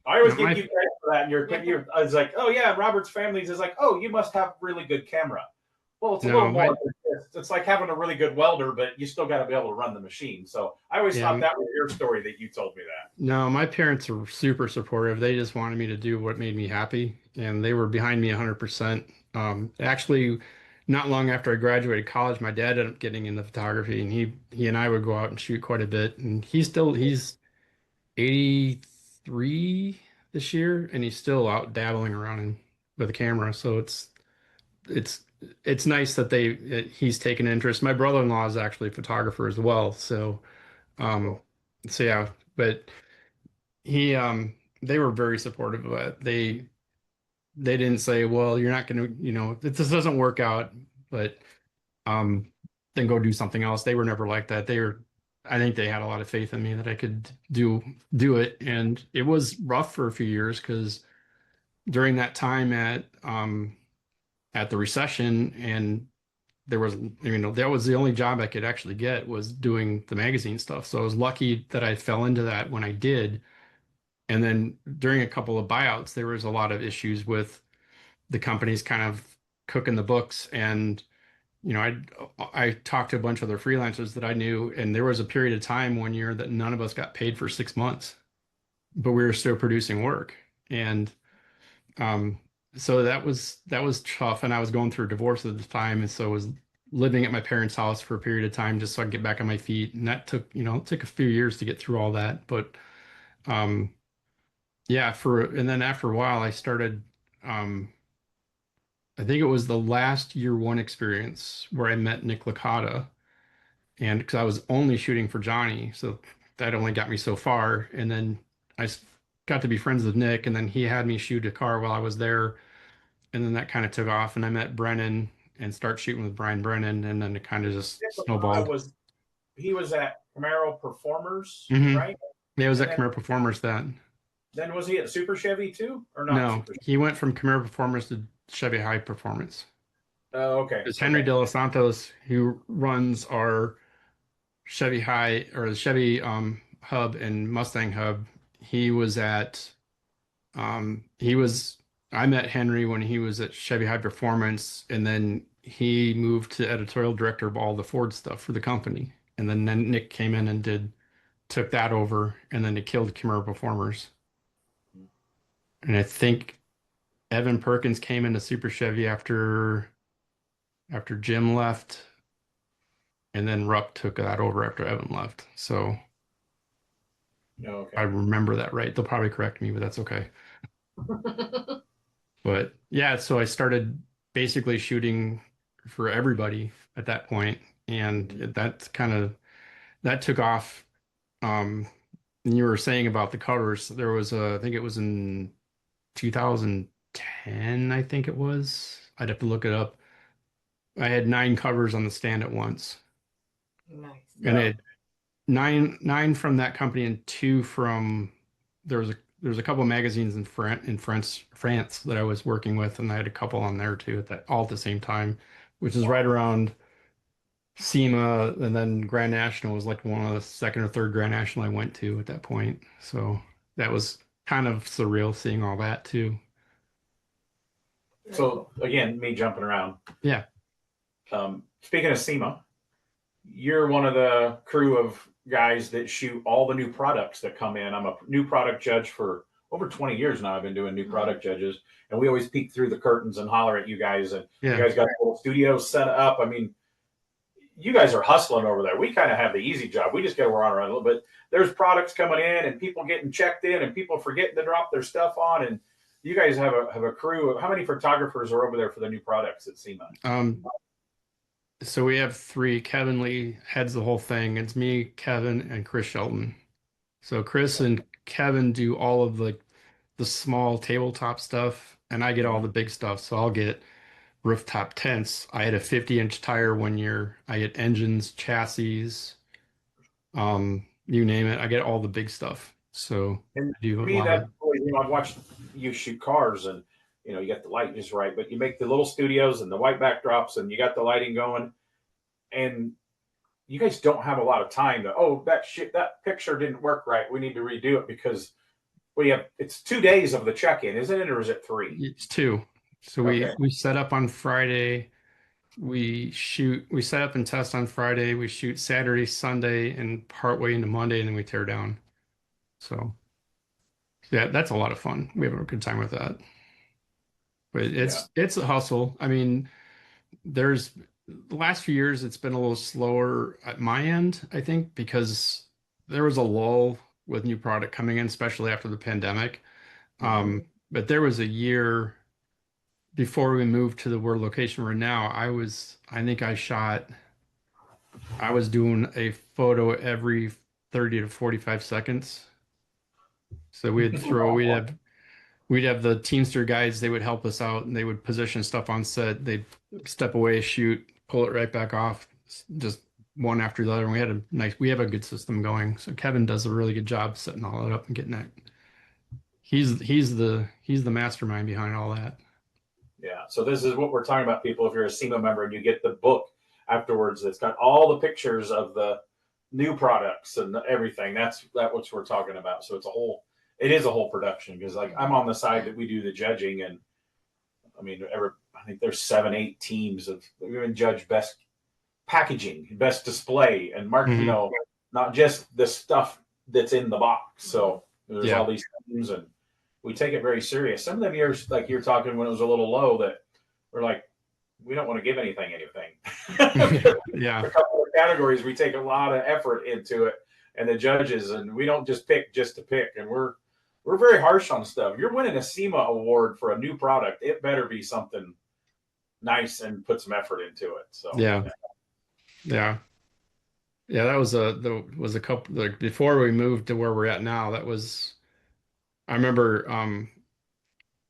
I always no, give my you credit for that. And I was like, oh yeah, Robert's family is like, oh, you must have really good camera. Well, it's a little no, more. my It's like having a really good welder, but you still got to be able to run the machine. So I always yeah, thought that was your story that you told me that. no, my parents are super supportive. They just wanted me to do what made me happy, and they were behind me 100%. Actually, not long after I graduated college, my dad ended up getting into photography, and he and I would go out and shoot quite a bit. And he's 83 this year, and he's still out dabbling around with a camera. So it's it's nice that he's taken interest. My brother-in-law is actually a photographer as well. So um, Cool. so yeah, but he they were very supportive of it. They didn't say, well, you're not gonna, this doesn't work out, but um then go do something else. They were never like that. I think they had a lot of faith in me that I could do it. And it was rough for a few years because during that time at the recession, and there was, that was the only job I could actually get, was doing the magazine stuff. So I was lucky that I fell into that when I did. And then during a couple of buyouts, there was a lot of issues with the companies kind of cooking the books. And, I talked to a bunch of other freelancers that I knew, and there was a period of time one year that none of us got paid for 6 months, but we were still producing work. And um, so that was tough. And I was going through a divorce at the time, and so I was living at my parents' house for a period of time just so I could get back on my feet. And that took, it took a few years to get through all that. But um, yeah, and then after a while, I started. I think it was the last year one experience where I met Nick Licata, and because I was only shooting for Johnny, so that only got me so far. And then got to be friends with Nick, and then he had me shoot a car while I was there, and then that kind of took off. And I met Brennan and start shooting with Brian Brennan, and then it kind of just Nick Licata snowballed. he was at Camaro Performers, Hmm. right? Yeah, it was And at Camaro Performers then. then was he at Super Chevy too, or not No, Super Chevy? he went from Camaro Performance to Chevy High Performance. Oh, okay, It's Henry okay. De Los Santos who runs our Chevy High, or the Chevy hub and Mustang hub. He was at he was I met Henry when he was at Chevy High Performance, and then he moved to editorial director of all the Ford stuff for the company. And then Nick came in and did took that over, and then they killed Chimera Performers. And I think Evan Perkins came into Super Chevy after Jim left, and then Rupp took that over after Evan left. So Okay. I remember that right. They'll probably correct me, but that's okay. But yeah, so I started basically shooting for everybody at that point, and that took off. And you were saying about the covers, there was I think it was in 2010, I think it was. I'd have to look it up. I had 9 covers on the stand at once, Nice. and I had nine from that company and 2 from there was a couple of magazines in France that I was working with, and I had a couple on there too all at the same time, which is right around SEMA, and then Grand National was like one of the second or third Grand National I went to at that point. So that was kind of surreal seeing all that too. So again, me jumping around. Yeah. Speaking of SEMA, you're one of the crew of guys that shoot all the new products that come in. I'm a new product judge for over 20 years now. I've been doing new product judges, and we always peek through the curtains and holler at you guys. And Yeah. you guys got little studios set up. I mean, you guys are hustling over there. We kind of have the easy job. We just got to run around a little bit. There's products coming in and people getting checked in and people forgetting to drop their stuff on. And you guys have a crew of how many photographers are over there for the new products at SEMA? So we have 3. Kevin Lee heads the whole thing. It's me, Kevin, and Chris Shelton. So Chris and Kevin do all of the small tabletop stuff, and I get all the big stuff. So I'll get rooftop tents. I had a 50-inch tire one year. I get engines, chassis, you name it. I get all the big stuff. So And I do a me, lot that of, I've watched you shoot cars, and you got the light just right, but you make the little studios and the white backdrops, and you got the lighting going, and you guys don't have a lot of time to that picture didn't work right. We need to redo it because it's 2 days of the check-in, isn't it, or is it 3? it's 2. So Okay. we set up on Friday. We set up and test on Friday. We shoot Saturday, Sunday, and partway into Monday, and then we tear down. So yeah, that's a lot of fun. We have a good time with that. But it's a hustle. I mean, the last few years it's been a little slower at my end, I think, because there was a lull with new product coming in, especially after the pandemic. But there was a year before we moved to the location we're now. I was doing a photo every 30 to 45 seconds. So we'd have the Teamster guys, they would help us out and they would position stuff on set. They'd step away, shoot, pull it right back off, just one after the other. And we have a good system going. So Kevin does a really good job setting all that up and getting that. He's the mastermind behind all that. Yeah. So this is what we're talking about, people. If you're a SEMA member and you get the book afterwards, that's got all the pictures of the new products and everything. That's what we're talking about. So it is a whole production, because like I'm on the side that we do the judging, and I mean, I think there's 7-8 teams we even judge best packaging, best display, and market. Not just the stuff that's in the box. So there's all these teams, and we take it very serious. Some of them years, like you're talking when it was a little low, that we're like, we don't want to give anything. Yeah. A couple of categories, we take a lot of effort into it, and the judges, and we don't just pick just to pick. And we're very harsh on stuff. If you're winning a SEMA award for a new product, it better be something nice and put some effort into it. So yeah. That was a couple, like, before we moved to where we're at now. I remember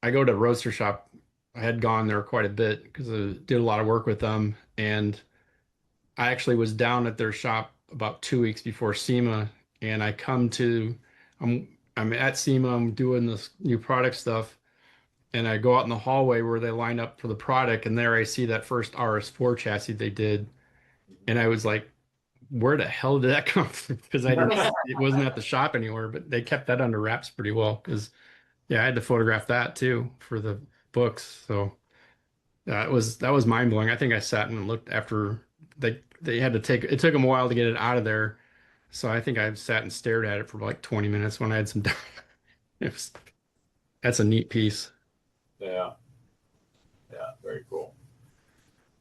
I go to Roadster Shop. I had gone there quite a bit because I did a lot of work with them, and I actually was down at their shop about 2 weeks before SEMA, and I'm at SEMA, I'm doing this new product stuff, and I go out in the hallway where they line up for the product, and there I see that first RS4 chassis they did, and I was like, where the hell did that come from? Because it wasn't at the shop anywhere, but they kept that under wraps pretty well, because I had to photograph that too for the books. So that was mind blowing. I think I sat and looked after they had to it took them a while to get it out of there. So I think I sat and stared at it for like 20 minutes when I had some time. It was, that's a neat piece. Yeah. Yeah. Very cool.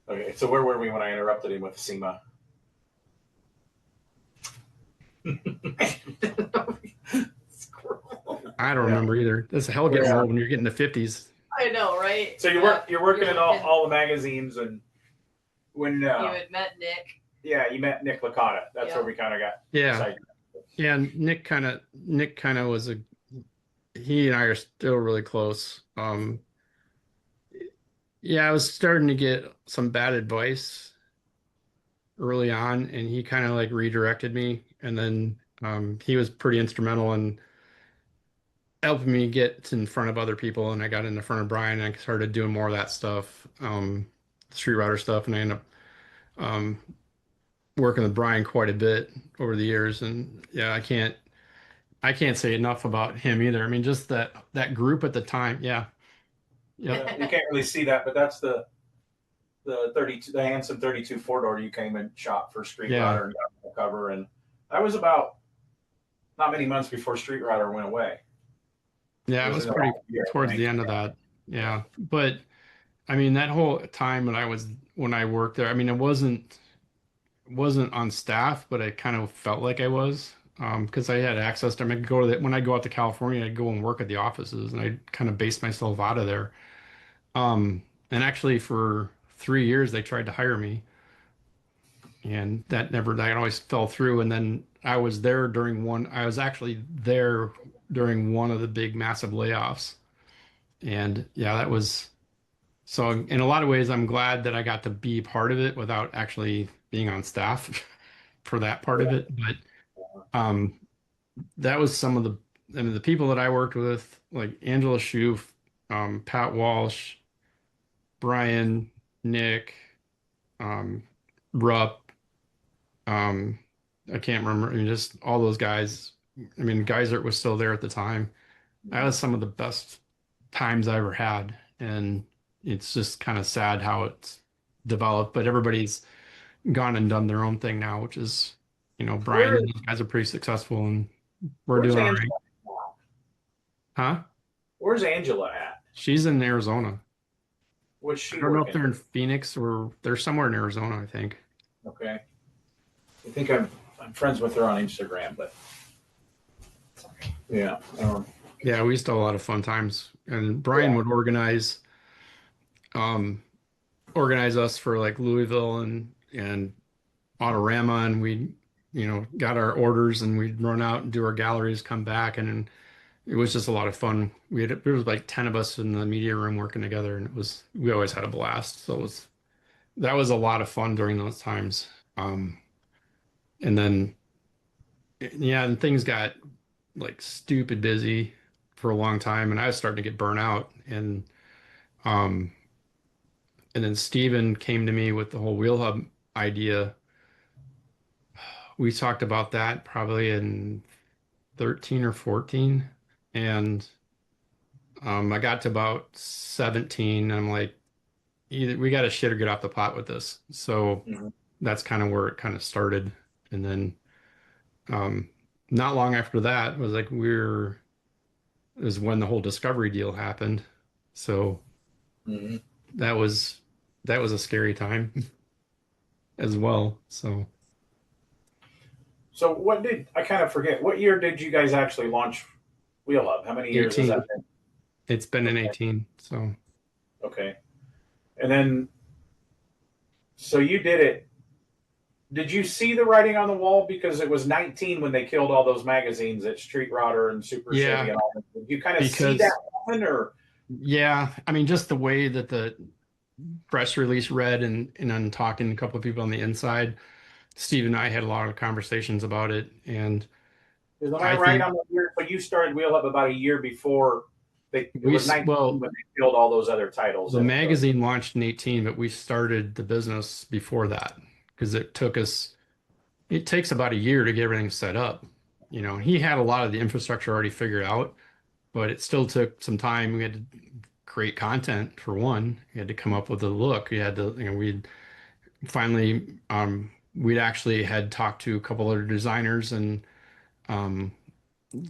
Okay. So where were we when I interrupted him with SEMA? Squirrel. I don't Yeah. remember either. That's hell getting Yeah. old when you're getting to 50s. I know, right? So you're working in all the magazines, and when you had met Nick. yeah, you met Nick Licata. That's Yeah. where we kind of got Yeah. excited. Yeah, Nick kind of was he and I are still really close. Yeah, I was starting to get some bad advice early on, and he kind of like redirected me, and then he was pretty instrumental in helping me get in front of other people, and I got in the front of Brian, and I started doing more of that stuff, street router stuff, and I ended up um, working with Brian quite a bit over the years, and yeah, I can't say enough about him either. I mean, just that group at the time, yeah. Yep. You can't really see that, but that's the 32, the Hanson 32 four door you came and shot for Street Yeah. Rider and got the cover, and that was about not many months before Street Rider went away. Yeah, it was pretty towards the end of that. Yeah. But I mean, that whole time when I worked there, I mean, it wasn't on staff, but I kind of felt like I was, because I had access to them. I could go to when I go out to California, I'd go and work at the offices, and I kind of based myself out of there. And actually for 3 years they tried to hire me, and that always fell through. And then I was actually there during one of the big massive layoffs. And yeah, that was so in a lot of ways I'm glad that I got to be part of it without actually being on staff for that part of it. But that was some of the people that I worked with, like Angela Shoof, Pat Walsh, Brian, Nick, Rupp, I can't remember. I mean, just all those guys. I mean, Geisert was still there at the time. That was some of the best times I ever had, and it's just kind of sad how it's developed. But everybody's gone and done their own thing now, which is, Brian and those guys are pretty successful, and we're doing all right. Huh? Where's Angela at? She's in Arizona. What's she I don't know if working? they're in Phoenix or they're somewhere in Arizona, I think. Okay. I think I'm friends with her on Instagram, but yeah. Yeah, we used to have a lot of fun times, and Brian would organize us for like Louisville and Autorama, and we got our orders, and we'd run out and do our galleries, come back, and it was just a lot of fun. There was like 10 of us in the media room working together, and we always had a blast. So that was a lot of fun during those times. And then yeah, and things got like stupid busy for a long time, and I was starting to get burnt out, um and then Steven came to me with the whole wheel hub idea. We talked about that probably in 13 or 14, and I got to about 17, and I'm like, either we got to shit or get off the pot with this. So that's kind of where it kind of started. And then not long after that was like is when the whole Discovery deal happened. So that was a scary time as well. So I kind of forget, what year did you guys actually launch Wheel Hub? How many years has that been? It's been in 18. So okay. And then so you did it. Did you see the writing on the wall? Because it was 19 when they killed all those magazines at Street Router and Super City and all that. Did you kind of see that happen, or? Yeah, I mean, just the way that the press release read, and then talking to a couple of people on the inside, Steve and I had a lot of conversations about it. And am I right on the year? But you started Wheel Hub about a year before it was 19 when they killed all those other titles. The magazine launched in 18, but we started the business before that, because it takes about a year to get everything set up. He had a lot of the infrastructure already figured out, but it still took some time. We had to create content for one. We had to come up with a look. We had to, we finally we'd actually had talked to a couple other designers and um,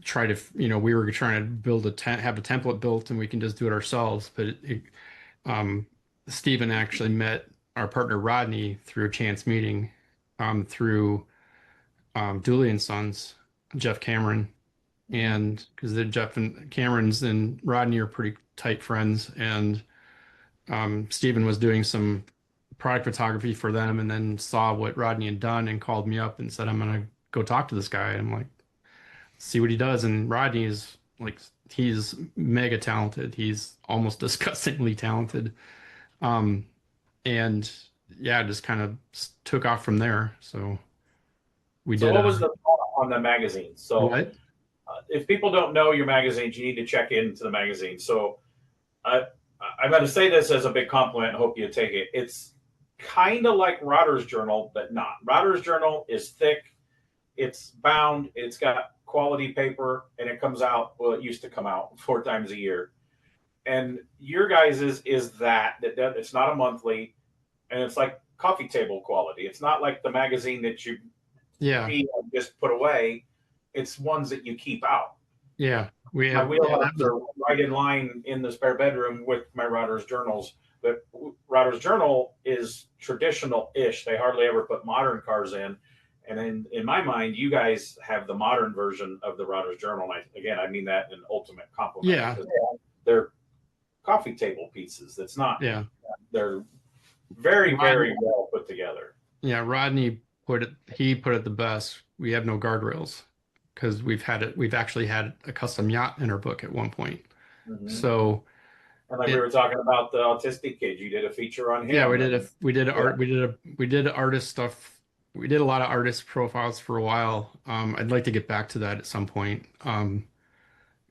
try to, we were trying to build have a template built and we can just do it ourselves. But um, Stephen actually met our partner Rodney through a chance meeting through Dooley and Sons, Jeff Cameron. And because Jeff and Cameron's and Rodney are pretty tight friends, and Stephen was doing some product photography for them, and then saw what Rodney had done and called me up and said, "I'm gonna go talk to this guy." And I'm like, "See what he does." And Rodney is like, he's mega talented. He's almost disgustingly talented. Um, and yeah, just kind of took off from there. So we So did. what was the thought on the magazine? So What? if people don't know your magazines, you need to check into the magazine. So I'm going to say this as a big compliment. I hope you take it. It's kind of like Rodder's Journal, but not. Rodder's Journal is thick. It's bound. It's got quality paper, and it comes out. Well, it used to come out 4 times a year. And your guys is that it's not a monthly, and it's like coffee table quality. It's not like the magazine that you Yeah. just put away. It's ones that you keep out. Yeah. We My have. wheelhouses are right in line in the spare bedroom with my Rodder's journals. But Rodder's Journal is traditional-ish. They hardly ever put modern cars in. And in my mind, you guys have the modern version of the Rodder's Journal. And I mean that in ultimate compliment. Yeah. They're coffee table pieces. That's not. Yeah. They're very, very well put together. Yeah. Rodney he put it the best. We have no guardrails because we've actually had a custom yacht in our book at one point. Mm-hmm. So, and like we were talking about the autistic kid, you did a feature on him. Yeah, we did artist stuff. We did a lot of artist profiles for a while. I'd like to get back to that at some point.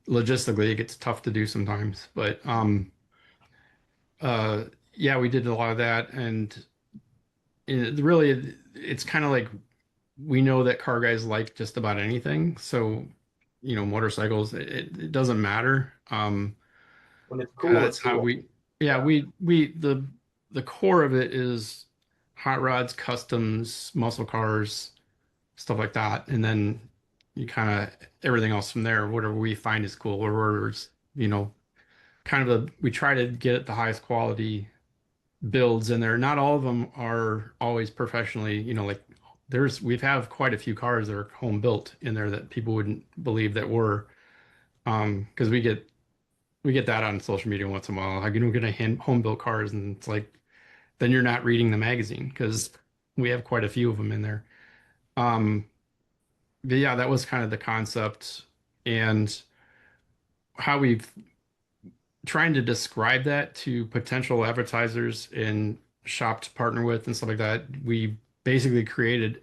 Logistically, it gets tough to do sometimes, but yeah, we did a lot of that, and it's kind of like we know that car guys like just about anything. So, motorcycles, it doesn't matter. When it's cool, that's how the core of it is hot rods, customs, muscle cars, stuff like that. And then you kind of everything else from there, whatever we find is cool, or kind of we try to get the highest quality builds in there. Not all of them are always professionally, like we've have quite a few cars that are home built in there that people wouldn't believe that were, because we get that on social media once in a while. Like, get a home built cars, and it's like, then you're not reading the magazine because we have quite a few of them in there. But yeah, that was kind of the concept, and how we've trying to describe that to potential advertisers and shop to partner with and stuff like that. We basically created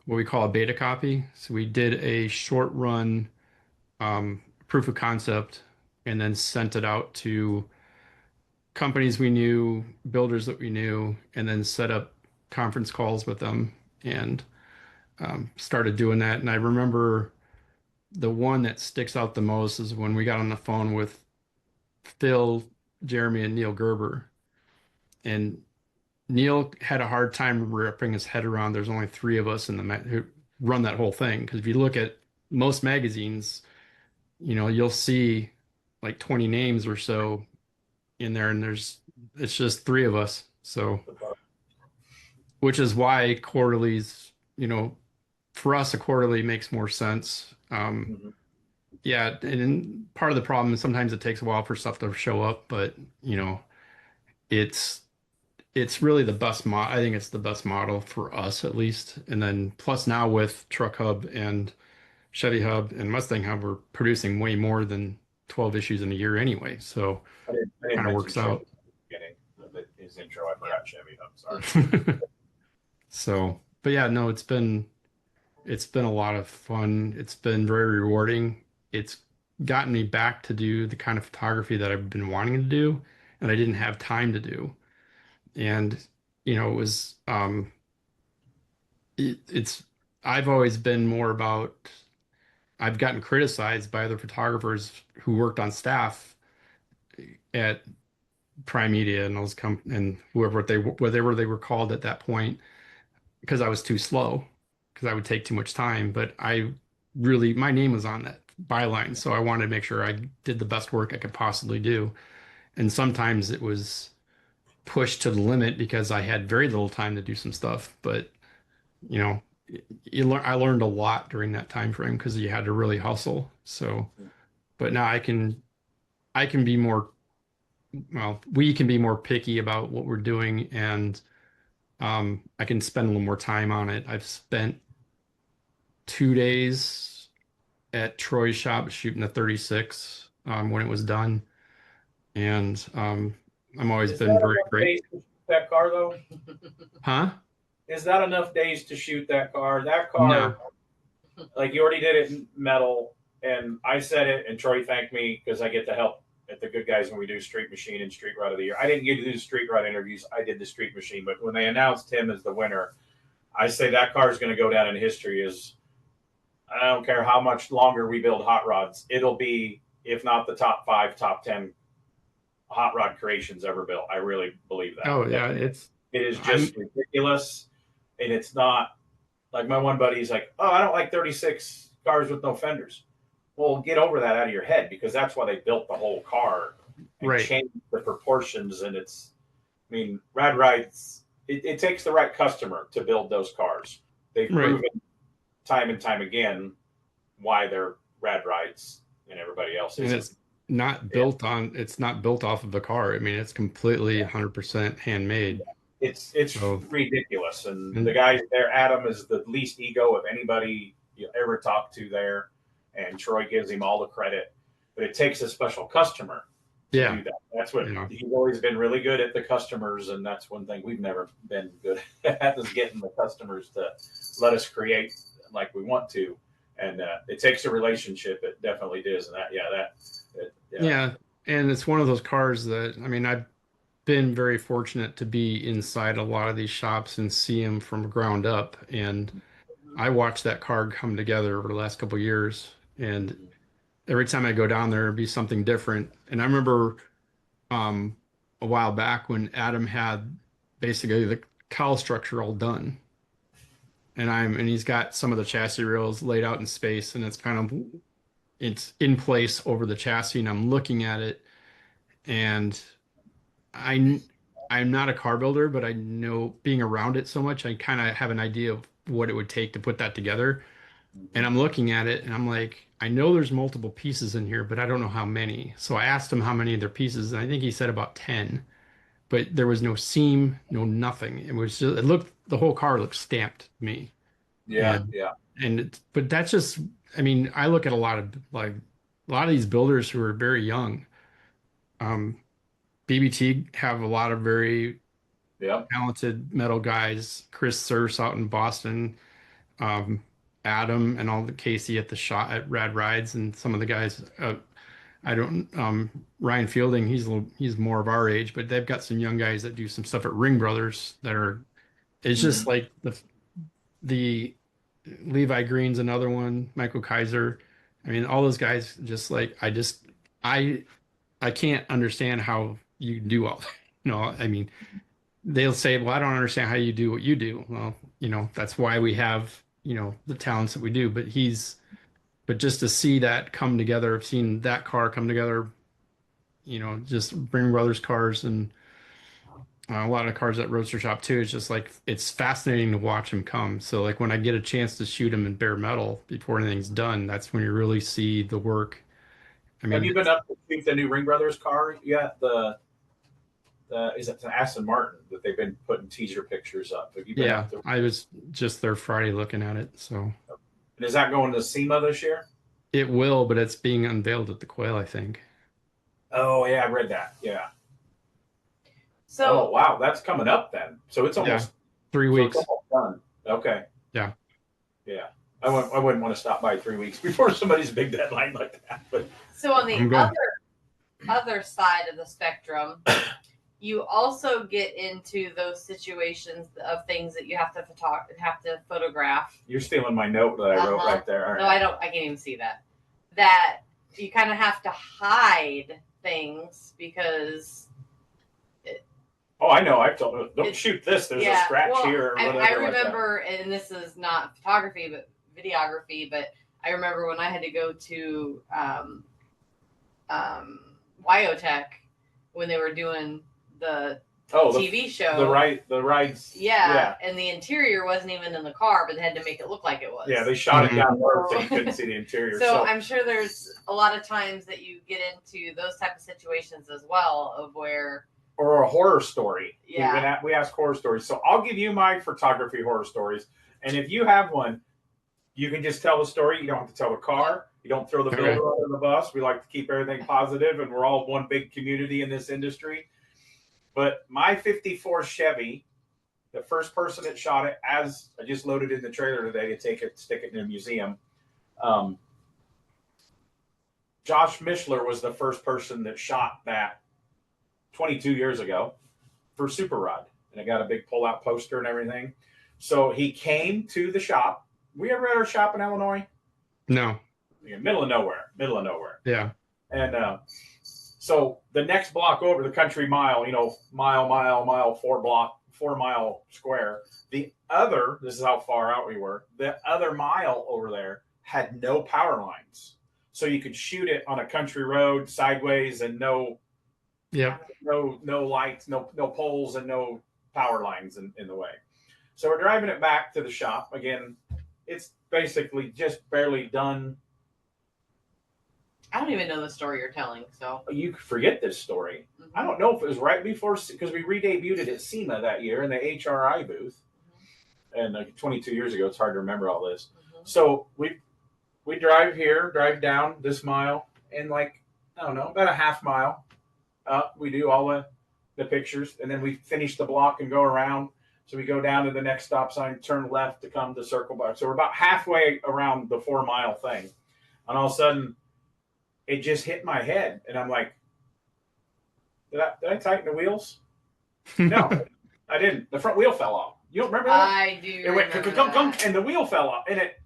what we call a beta copy. So we did a short run proof of concept and then sent it out to companies we knew, builders that we knew, and then set up conference calls with them and started doing that. And I remember the one that sticks out the most is when we got on the phone with Phil, Jeremy, and Neil Gerber. And Neil had a hard time wrapping his head around there's only 3 of us in who run that whole thing. Because if you look at most magazines, you'll see like 20 names or so in there, and it's just 3 of us. So, which is why quarterlies, for us, a quarterly makes more sense. Yeah, and part of the problem is sometimes it takes a while for stuff to show up, but it's really the best I think it's the best model for us, at least. And then plus now with Truck Hub and Chevy Hub and Mustang Hub, we're producing way more than 12 issues in a year anyway. So it kind of works out. His intro, I forgot Chevy Hub. Sorry. So, but yeah, no, it's been a lot of fun. It's been very rewarding. It's gotten me back to do the kind of photography that I've been wanting to do and I didn't have time to do. And, it was, I've always been more about, I've gotten criticized by other photographers who worked on staff at Prime Media and and whatever they were called at that point. because I was too slow, because I would take too much time. But my name was on that byline, so I wanted to make sure I did the best work I could possibly do. And sometimes it was pushed to the limit because I had very little time to do some stuff. But you know, I learned a lot during that time frame because you had to really hustle. So, but now I can be more, well, we can be more picky about what we're doing, and I can spend a little more time on it. I've spent 2 days at Troy's shop shooting a 36 when it was done, and I'm always Is been that very enough great. days to shoot that car though? Huh? Is that enough days to shoot that car? That No. car, like you already did it in metal, and I said it, and Troy thanked me because I get to help at the Good Guys when we do Street Machine and Street Rod of the Year. I didn't get to do the Street Rod interviews. I did the Street Machine, but when they announced him as the winner, I say that car is going to go down in history as I don't care how much longer we build hot rods. It'll be, if not the top 5, top 10 hot rod creations ever built. I really believe that. Oh yeah, It is I'm just ridiculous. And it's not like my one buddy's like, oh, I don't like 36 cars with no fenders. Well, get over that out of your head because that's why they built the whole car and right. changed the proportions. And I mean, Rad Rides, it takes the right customer to build those cars. They've Right. proven time and time again why they're Rad Rides and everybody else And isn't. it's not built off of the car. I mean, it's completely 100% handmade. It's So, ridiculous. And the and guy there, Adam, is the least ego of anybody you ever talk to there. And Troy gives him all the credit. But it takes a special customer to yeah, do that. That's what you know, he's always been really good at the customers. And that's one thing we've never been good at is getting the customers to let us create like we want to. And it takes a relationship. It definitely does. And yeah. And it's one of those cars that, I mean, I've been very fortunate to be inside a lot of these shops and see them from ground up. And I watched that car come together over the last couple of years. And every time I go down there, it'd be something different. And I remember um, a while back when Adam had basically the cowl structure all done. And he's got some of the chassis rails laid out in space, and it's in place over the chassis, and I'm looking at it, and I I'm not a car builder, but I know being around it so much, I kind of have an idea of what it would take to put that together. And I'm looking at it and I'm like, I know there's multiple pieces in here, but I don't know how many. So I asked him how many of their pieces, and I think he said about 10, but there was no seam, no nothing. The whole car looked stamped to me. yeah, And yeah. but that's just, I mean, I look at a lot of these builders who are very young. Um, BBT have a lot of very Yeah. talented metal guys. Chris Surse out in Boston, um, Adam and all the Casey at the shot at Rad Rides, and some of the guys. I don't Ryan Fielding. He's more of our age, but they've got some young guys that do some stuff at Ring Brothers that are. It's just like the Levi Green's another one, Michael Kaiser. I mean, all those guys just like I I can't understand how you do all that. You know, I mean, they'll say, "Well, I don't understand how you do what you do." Well, you know, that's why we have, you know, the talents that we do. But just to see that come together, I've seen that car come together, you know, just Ring Brothers cars and a lot of cars at Roadster Shop too. It's just like it's fascinating to watch them come. So like when I get a chance to shoot them in bare metal before anything's done, that's when you really see the work. I Have mean, you been up to see the new Ring Brothers car yet? Is it the Aston Martin that they've been putting teaser pictures up? Have you been yeah, up to? I was just there Friday looking at it. So And is that going to SEMA this year? it will, but it's being unveiled at the Quail, I think. Oh yeah, I read that. Yeah. So Oh wow, that's coming up then. So it's Yeah, almost 3 weeks. done. Okay. Yeah. Yeah. I wouldn't want to stop by 3 weeks before somebody's big deadline like that. But so on the I'm going. other side of the spectrum, you also get into those situations of things that you have to photograph. you're stealing my note that I wrote right there. All No, right. I don't. I can't even see that. That you kind of have to hide things because Oh, I know. I've told them, don't It's- shoot this. There's a scratch well, here or whatever. I like that. remember, and this is not photography, but videography, but I remember when I had to go to Wyotech when they were doing the TV show. The rides. Yeah, and the interior wasn't even in the car, but they had to make it look like it was. Yeah, they shot it down low so you couldn't see the interior. So I'm sure there's a lot of times that you get into those type of situations as well, of where. Or a horror story. Yeah. We ask horror stories. So I'll give you my photography horror stories. And if you have one, you can just tell the story. You don't have to tell the car. You don't throw the builder under the bus. We like to keep everything positive, and we're all one big community in this industry. But my 54 Chevy, the first person that shot it, as I just loaded in the trailer today to take it, stick it in a museum. Josh Mishler was the first person that shot that 22 years ago for Super Rod. And I got a big pull-out poster and everything. So he came to the shop. We ever at our shop in Illinois? No. Middle of nowhere. Yeah. And so the next block over, the country mile, mile, 4 mile square. The other, this is how far out we were, the other mile over there had no power lines. So you could shoot it on a country road sideways and no lights, no poles and no power lines in the way. So we're driving it back to the shop. Again, it's basically just barely done. I don't even know the story you're telling, so. You forget this story. Mm-hmm. I don't know if it was right before, because we re-debuted it at SEMA that year in the HRI booth. Mm-hmm. And 22 years ago, it's hard to remember all this. Mm-hmm. So we drive down this mile, and I don't know, about a half mile up, we do all the pictures, and then we finish the block and go around. So we go down to the next stop sign, turn left to come to Circle Bar. So we're about halfway around the 4 mile thing. And all of a sudden, it just hit my head. And I'm like, did I tighten the wheels? No, I didn't. The front wheel fell off. You don't remember that? I do. It went kunk, and the wheel fell off. And it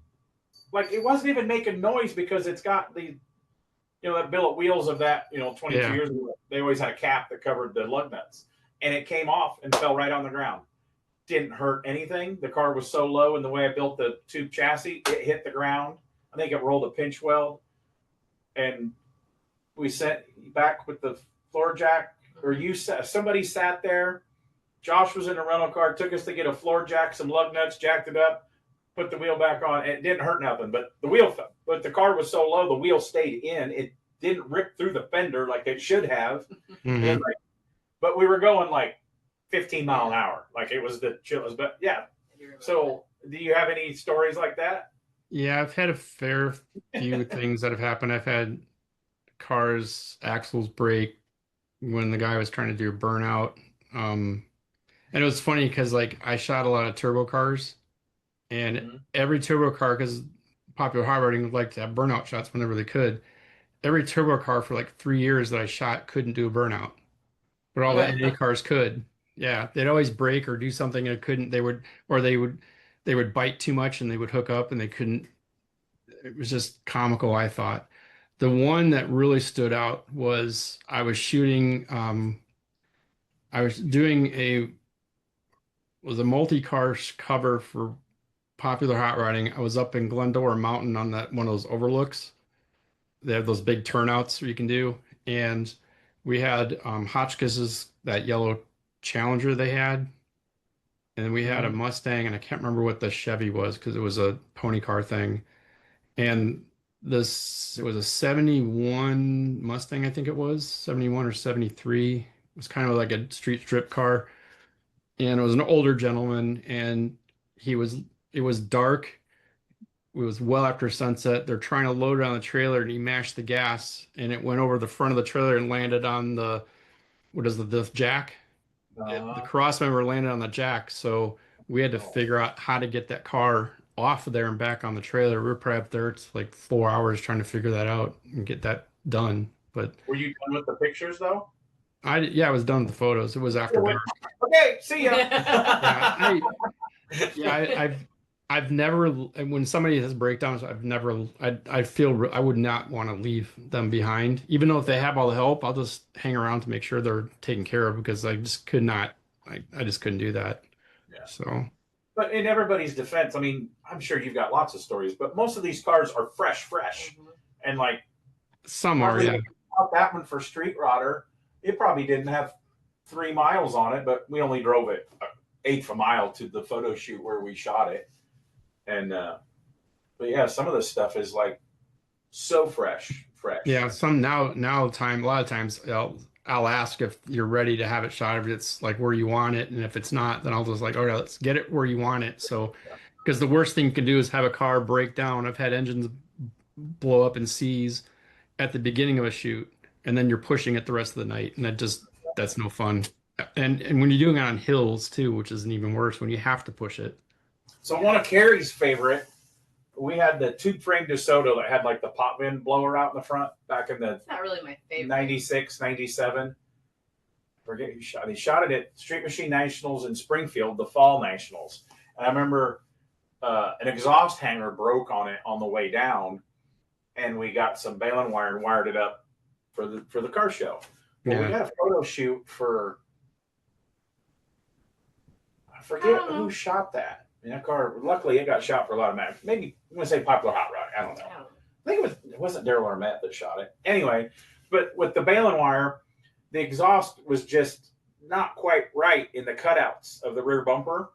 wasn't even making noise because it's got the, that billet wheels of that, 22 years ago. They always had a cap that covered the lug nuts. And it came off and fell right on the ground. Didn't hurt anything. The car was so low, and the way I built the tube chassis, it hit the ground. I think it rolled a pinch weld. And we sent back with the floor jack, or somebody sat there. Josh was in a rental car, took us to get a floor jack, some lug nuts, jacked it up, put the wheel back on. It didn't hurt nothing, but the car was so low, the wheel stayed in. It didn't rip through the fender like it should have. Mm-hmm. But we were going 15 mile an hour. It was the chillest. But yeah. So do you have any stories like that? Yeah, I've had a fair few things that have happened. I've had cars, axles break when the guy was trying to do a burnout. And it was funny because I shot a lot of turbo cars, and every turbo car, because Popular Hot Rodding would like to have burnout shots whenever they could. Every turbo car for 3 years that I shot couldn't do a burnout, but all the NA cars could. Yeah, they'd always break or do something and it couldn't. They would bite too much and they would hook up and they couldn't. It was just comical, I thought. The one that really stood out was I was shooting. I was doing a multi-car cover for Popular Hot Rodding. I was up in Glendora Mountain on one of those overlooks. They have those big turnouts you can do, and we had Hotchkiss's, that yellow Challenger they had, and we had a Mustang, and I can't remember what the Chevy was because it was a pony car thing, and it was a 71 Mustang, I think it was 71 or 73. It was kind of like a street strip car, and it was an older gentleman, and it was dark. It was well after sunset. They're trying to load it on the trailer, and he mashed the gas, and it went over the front of the trailer and landed on the jack. The cross member landed on the jack, so we had to figure out how to get that car off of there and back on the trailer. We were probably up there. It's 4 hours trying to figure that out and get that done. But were you done with the pictures though? I was done with the photos. It was after dark. Okay, see ya. I've never, when somebody has breakdowns, I feel I would not want to leave them behind. Even though if they have all the help, I'll just hang around to make sure they're taken care of because I just could not I just couldn't do that. Yeah. So But in everybody's defense, I mean, I'm sure you've got lots of stories, but most of these cars are fresh, and like some are, yeah. That one for Street Rodder, it probably didn't have 3 miles on it, but we only drove it 1/8 a mile to the photo shoot where we shot it. And but yeah, some of this stuff is like so fresh. Yeah, some now a lot of times I'll ask if you're ready to have it shot, if it's like where you want it, and if it's not, then I'll just like, all right, let's get it where you want it. So, because the worst thing you can do is have a car break down. I've had engines blow up in seas at the beginning of a shoot, and then you're pushing it the rest of the night, and that's no fun. And when you're doing it on hills too, which isn't even worse, when you have to push it. So one of Carrie's favorite, we had the tube frame DeSoto that had like the pop vent blower out in the front back in the It's not really my favorite. 96, 97. Forget who shot. He shot it at Street Machine Nationals in Springfield, the Fall Nationals. And I remember an exhaust hanger broke on it on the way down, and we got some baling wire and wired it up for the car show. Well, we had a photo shoot for, I forget who shot that. I mean, that car, luckily, it got shot for a lot of money. Maybe I'm going to say Popular Hot Rod. I don't know. I think it wasn't Daryl Armette that shot it. Anyway, but with the baling wire, the exhaust was just not quite right in the cutouts of the rear bumper.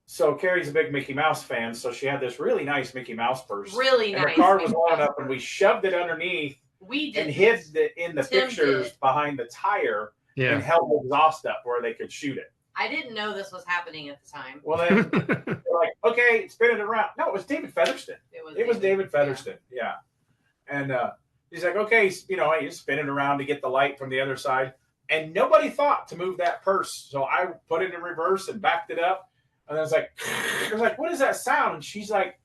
So Carrie's a big Mickey Mouse fan, so she had this really nice Mickey Mouse purse. Really nice. And the car was blown up, and we shoved it underneath and hid it in the pictures behind the tire and held the exhaust up where they could shoot it. I didn't know this was happening at the time. Well, then they're like, okay, spin it around. No, it was David Featherston. It was David Featherston, yeah. And he's like, okay, you spin it around to get the light from the other side. And nobody thought to move that purse. So I put it in reverse and backed it up. And I was like, what is that sound? And she's like,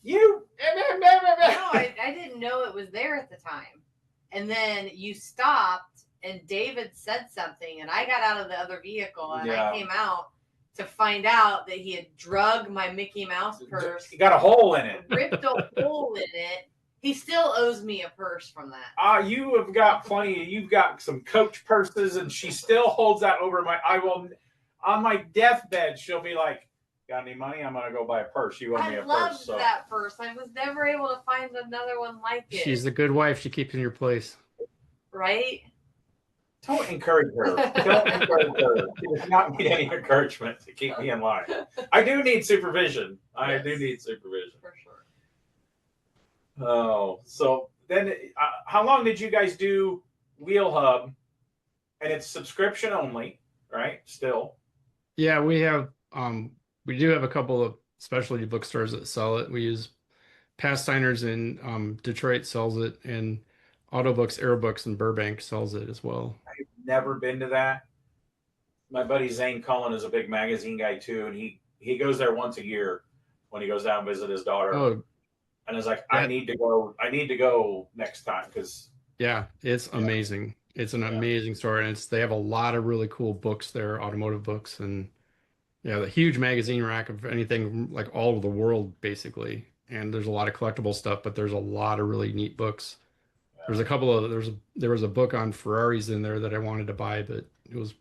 you. No, I didn't know it was there at the time. And then you stopped, and David said something, and I got out of the other vehicle, and I came out to find out that he had drug my Mickey Mouse purse. He got a hole in it. Ripped a hole in it. He still owes me a purse from that. You have got plenty. You've got some Coach purses, and she still holds that over on my deathbed, she'll be like, got any money? I'm going to go buy a purse. You owe me a purse. I loved that purse. I was never able to find another one like it. She's a good wife. She keeps in your place. Right? Don't encourage her. Don't encourage her. She does not need any encouragement to keep me in line. I do need supervision. I do need supervision. For sure. Oh, so then how long did you guys do Wheel Hub? And it's subscription only, right? Still. Yeah, we do have a couple of specialty bookstores that sell it. We use Pasteiners in Detroit sells it, and Autobooks, Aerobooks in Burbank sells it as well. I've never been to that. My buddy Zane Cullen is a big magazine guy too, and he goes there once a year when he goes down and visit his daughter. Oh, and it's like, I need to go next time because it's amazing. It's an amazing store, and they have a lot of really cool books there, automotive books, and the huge magazine rack of anything like all over the world basically. And there's a lot of collectible stuff, but there's a lot of really neat books. There's a couple of there was a book on Ferraris in there that I wanted to buy, but it was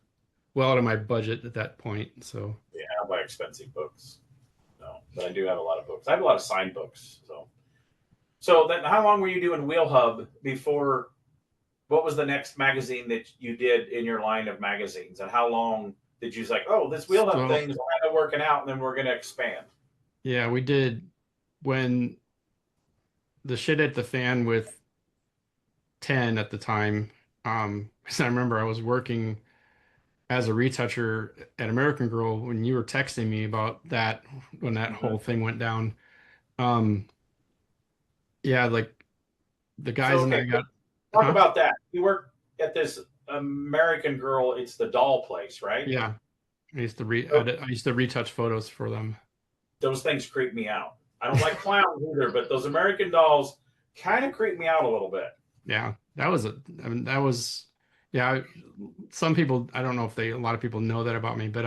well out of my budget at that point. So I buy expensive books. No, but I do have a lot of books. I have a lot of signed books. So then, how long were you doing Wheel Hub before? What was the next magazine that you did in your line of magazines, and how long did you say, oh, this Wheel Hub thing is kind of working out, and then we're going to expand? Yeah, we did when the shit hit the fan with 10 at the time. Because I remember I was working as a retoucher at American Girl when you were texting me about that, when that whole thing went down. Like the guys and I got talk about that. You worked at this American Girl. It's the doll place, right? Yeah, I used to retouch photos for them. Those things creep me out. I don't like clowns either, but those American dolls kind of creep me out a little bit. Yeah, some people, I don't know if a lot of people know that about me, but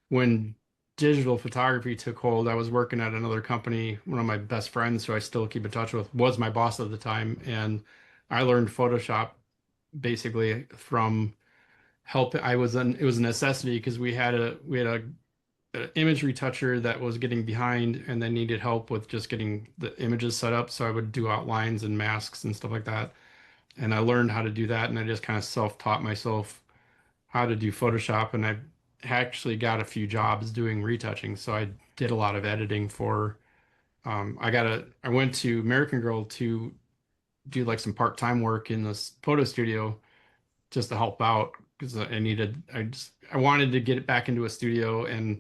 when digital photography took hold, I was working at another company. One of my best friends, who I still keep in touch with, was my boss at the time. And I learned Photoshop basically from help. It was a necessity because we had a image retoucher that was getting behind and then needed help with just getting the images set up. So I would do outlines and masks and stuff like that. And I learned how to do that, and I just kind of self-taught myself how to do Photoshop. And I actually got a few jobs doing retouching. So I did a lot of editing for I went to American Girl to do like some part-time work in this photo studio just to help out because I wanted to get it back into a studio, and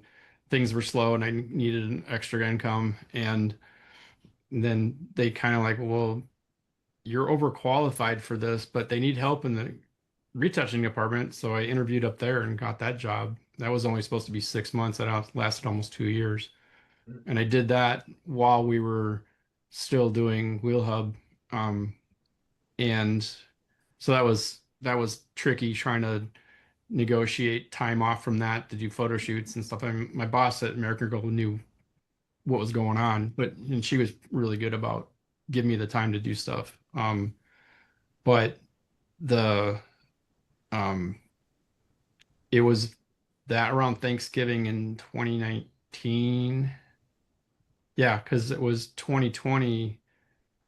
things were slow and I needed an extra income. And then they kind of like, well, you're overqualified for this, but they need help in the retouching department. So I interviewed up there and got that job. That was only supposed to be 6 months. That lasted almost 2 years. And I did that while we were still doing Wheel Hub. And so that was tricky trying to negotiate time off from that to do photo shoots and stuff. My boss at American Girl knew what was going on, and she was really good about giving me the time to do stuff. But the um, it was that around Thanksgiving in 2019. Yeah, because it was 2020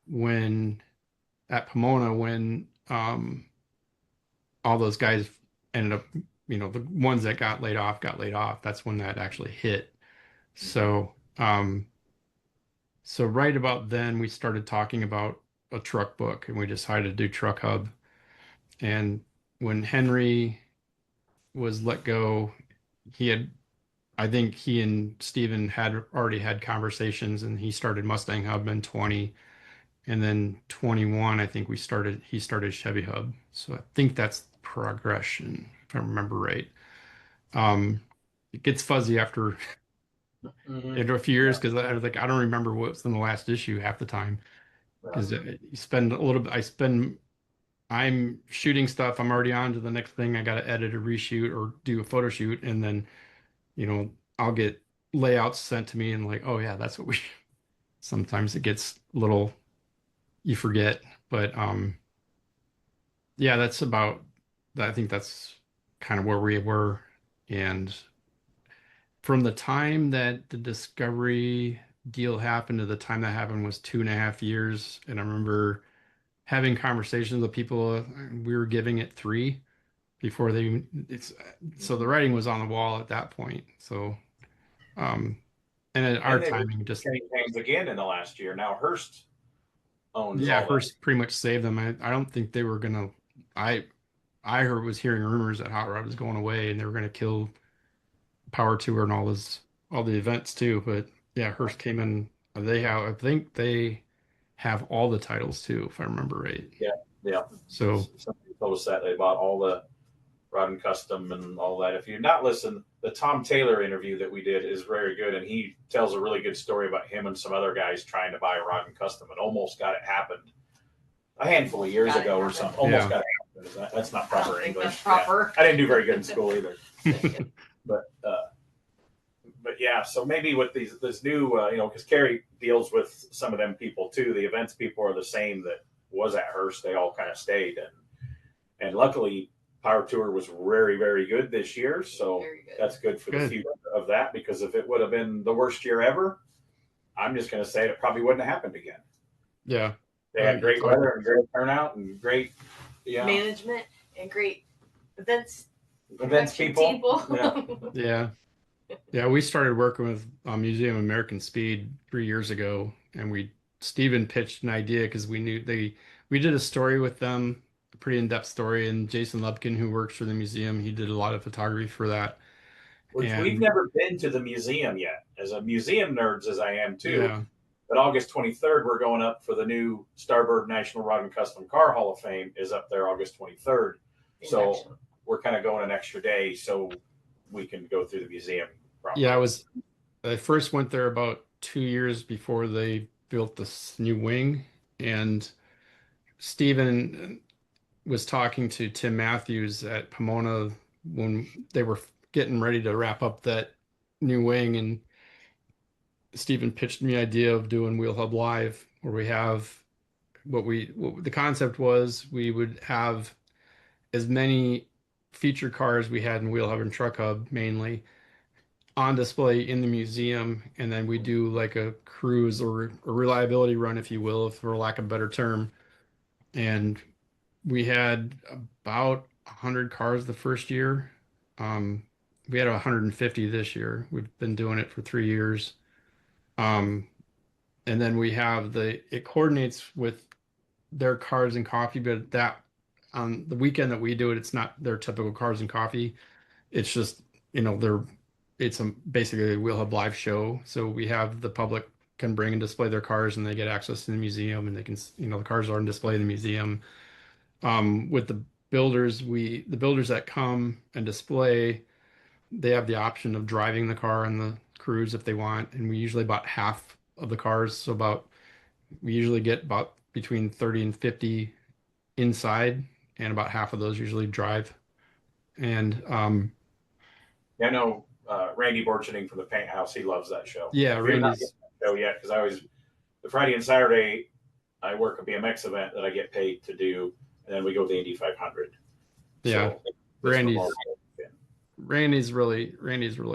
when at Pomona when all those guys ended up, the ones that got laid off got laid off. That's when that actually hit. So right about then we started talking about a truck book, and we decided to do Truck Hub. And when Henry was let go, I think he and Steven had already had conversations, and he started Mustang Hub in 20. And then 21, I think he started Chevy Hub. So I think that's the progression, if I remember right. It gets fuzzy after a few years because I don't remember what's in the last issue half the time. Because you spend a little bit, I'm shooting stuff, I'm already on to the next thing. I got to edit or reshoot or do a photo shoot. And then, I'll get layouts sent to me and like, oh yeah, that's what we, sometimes it gets a little, you forget, but yeah, I think that's kind of where we were. And from the time that the Discovery deal happened to the time that happened was 2.5 years. And I remember having conversations with people, we were giving it 3 before so the writing was on the wall at that point. So, and our they timing just changed hands again in the last year. Now Hearst owns yeah, all that. Hearst pretty much saved them. I don't think they were gonna. I was hearing rumors that Hot Rod was going away and they were gonna kill Power Tour and all the events too. But yeah, Hearst came in. I think they have all the titles too, if I remember right. Yeah. So Somebody told us that they bought all the Rod and Custom and all that. If you've not listened, the Tom Taylor interview that we did is very good, and he tells a really good story about him and some other guys trying to buy Rod and Custom and almost got it happened a handful of years ago or something. Almost got it happen. That's not proper English. That's proper. Yeah. I didn't do very good in school either. But yeah, so maybe with this new, because Carrie deals with some of them people too. The events people are the same that was at Hearst. They all kind of stayed, and luckily Power Tour was very, very good this year. So that's good for the future of that, because if it would have been the worst year ever, I'm just going to say it probably wouldn't have happened again. Yeah. They had great weather and great turnout and great management and great events people. Yeah, we started working with Museum American Speed 3 years ago, and Steven pitched an idea because we did a story with them, a pretty in-depth story, and Jason Lubkin, who works for the museum, he did a lot of photography for that. Which we've never been to the museum yet, as a museum nerds as I am too. Yeah. But August 23rd, we're going up for the new Starbird National Rod and Custom Car Hall of Fame is up there August 23rd. So we're kind of going an extra day so we can go through the museum. Probably. Yeah, I first went there about 2 years before they built this new wing, and Steven was talking to Tim Matthews at Pomona when they were getting ready to wrap up that new wing, and Steven pitched me the idea of doing Wheel Hub Live, where we have what the concept was we would have as many feature cars we had in Wheel Hub and Truck Hub mainly on display in the museum, and then we do like a cruise or a reliability run, if you will, for lack of a better term. And we had about 100 cars the first year. We had 150 this year. We've been doing it for 3 years. Um, and then we have it coordinates with their Cars and Coffee, but that on the weekend that we do it, it's not their typical Cars and Coffee. It's just, it's basically a Wheel Hub live show. So we have the public can bring and display their cars, and they get access to the museum, and they can, the cars are on display in the museum. With the builders that come and display, they have the option of driving the car on the cruise if they want, and we usually about half of the cars, we usually get about between 30 and 50 inside, and about half of those usually drive. And I know Randy Borchening from the Paint House. He loves that show. Yeah, Randy's show yet, because the Friday and Saturday I work a BMX event that I get paid to do, and then we go to the Indy 500. Yeah, so Randy's really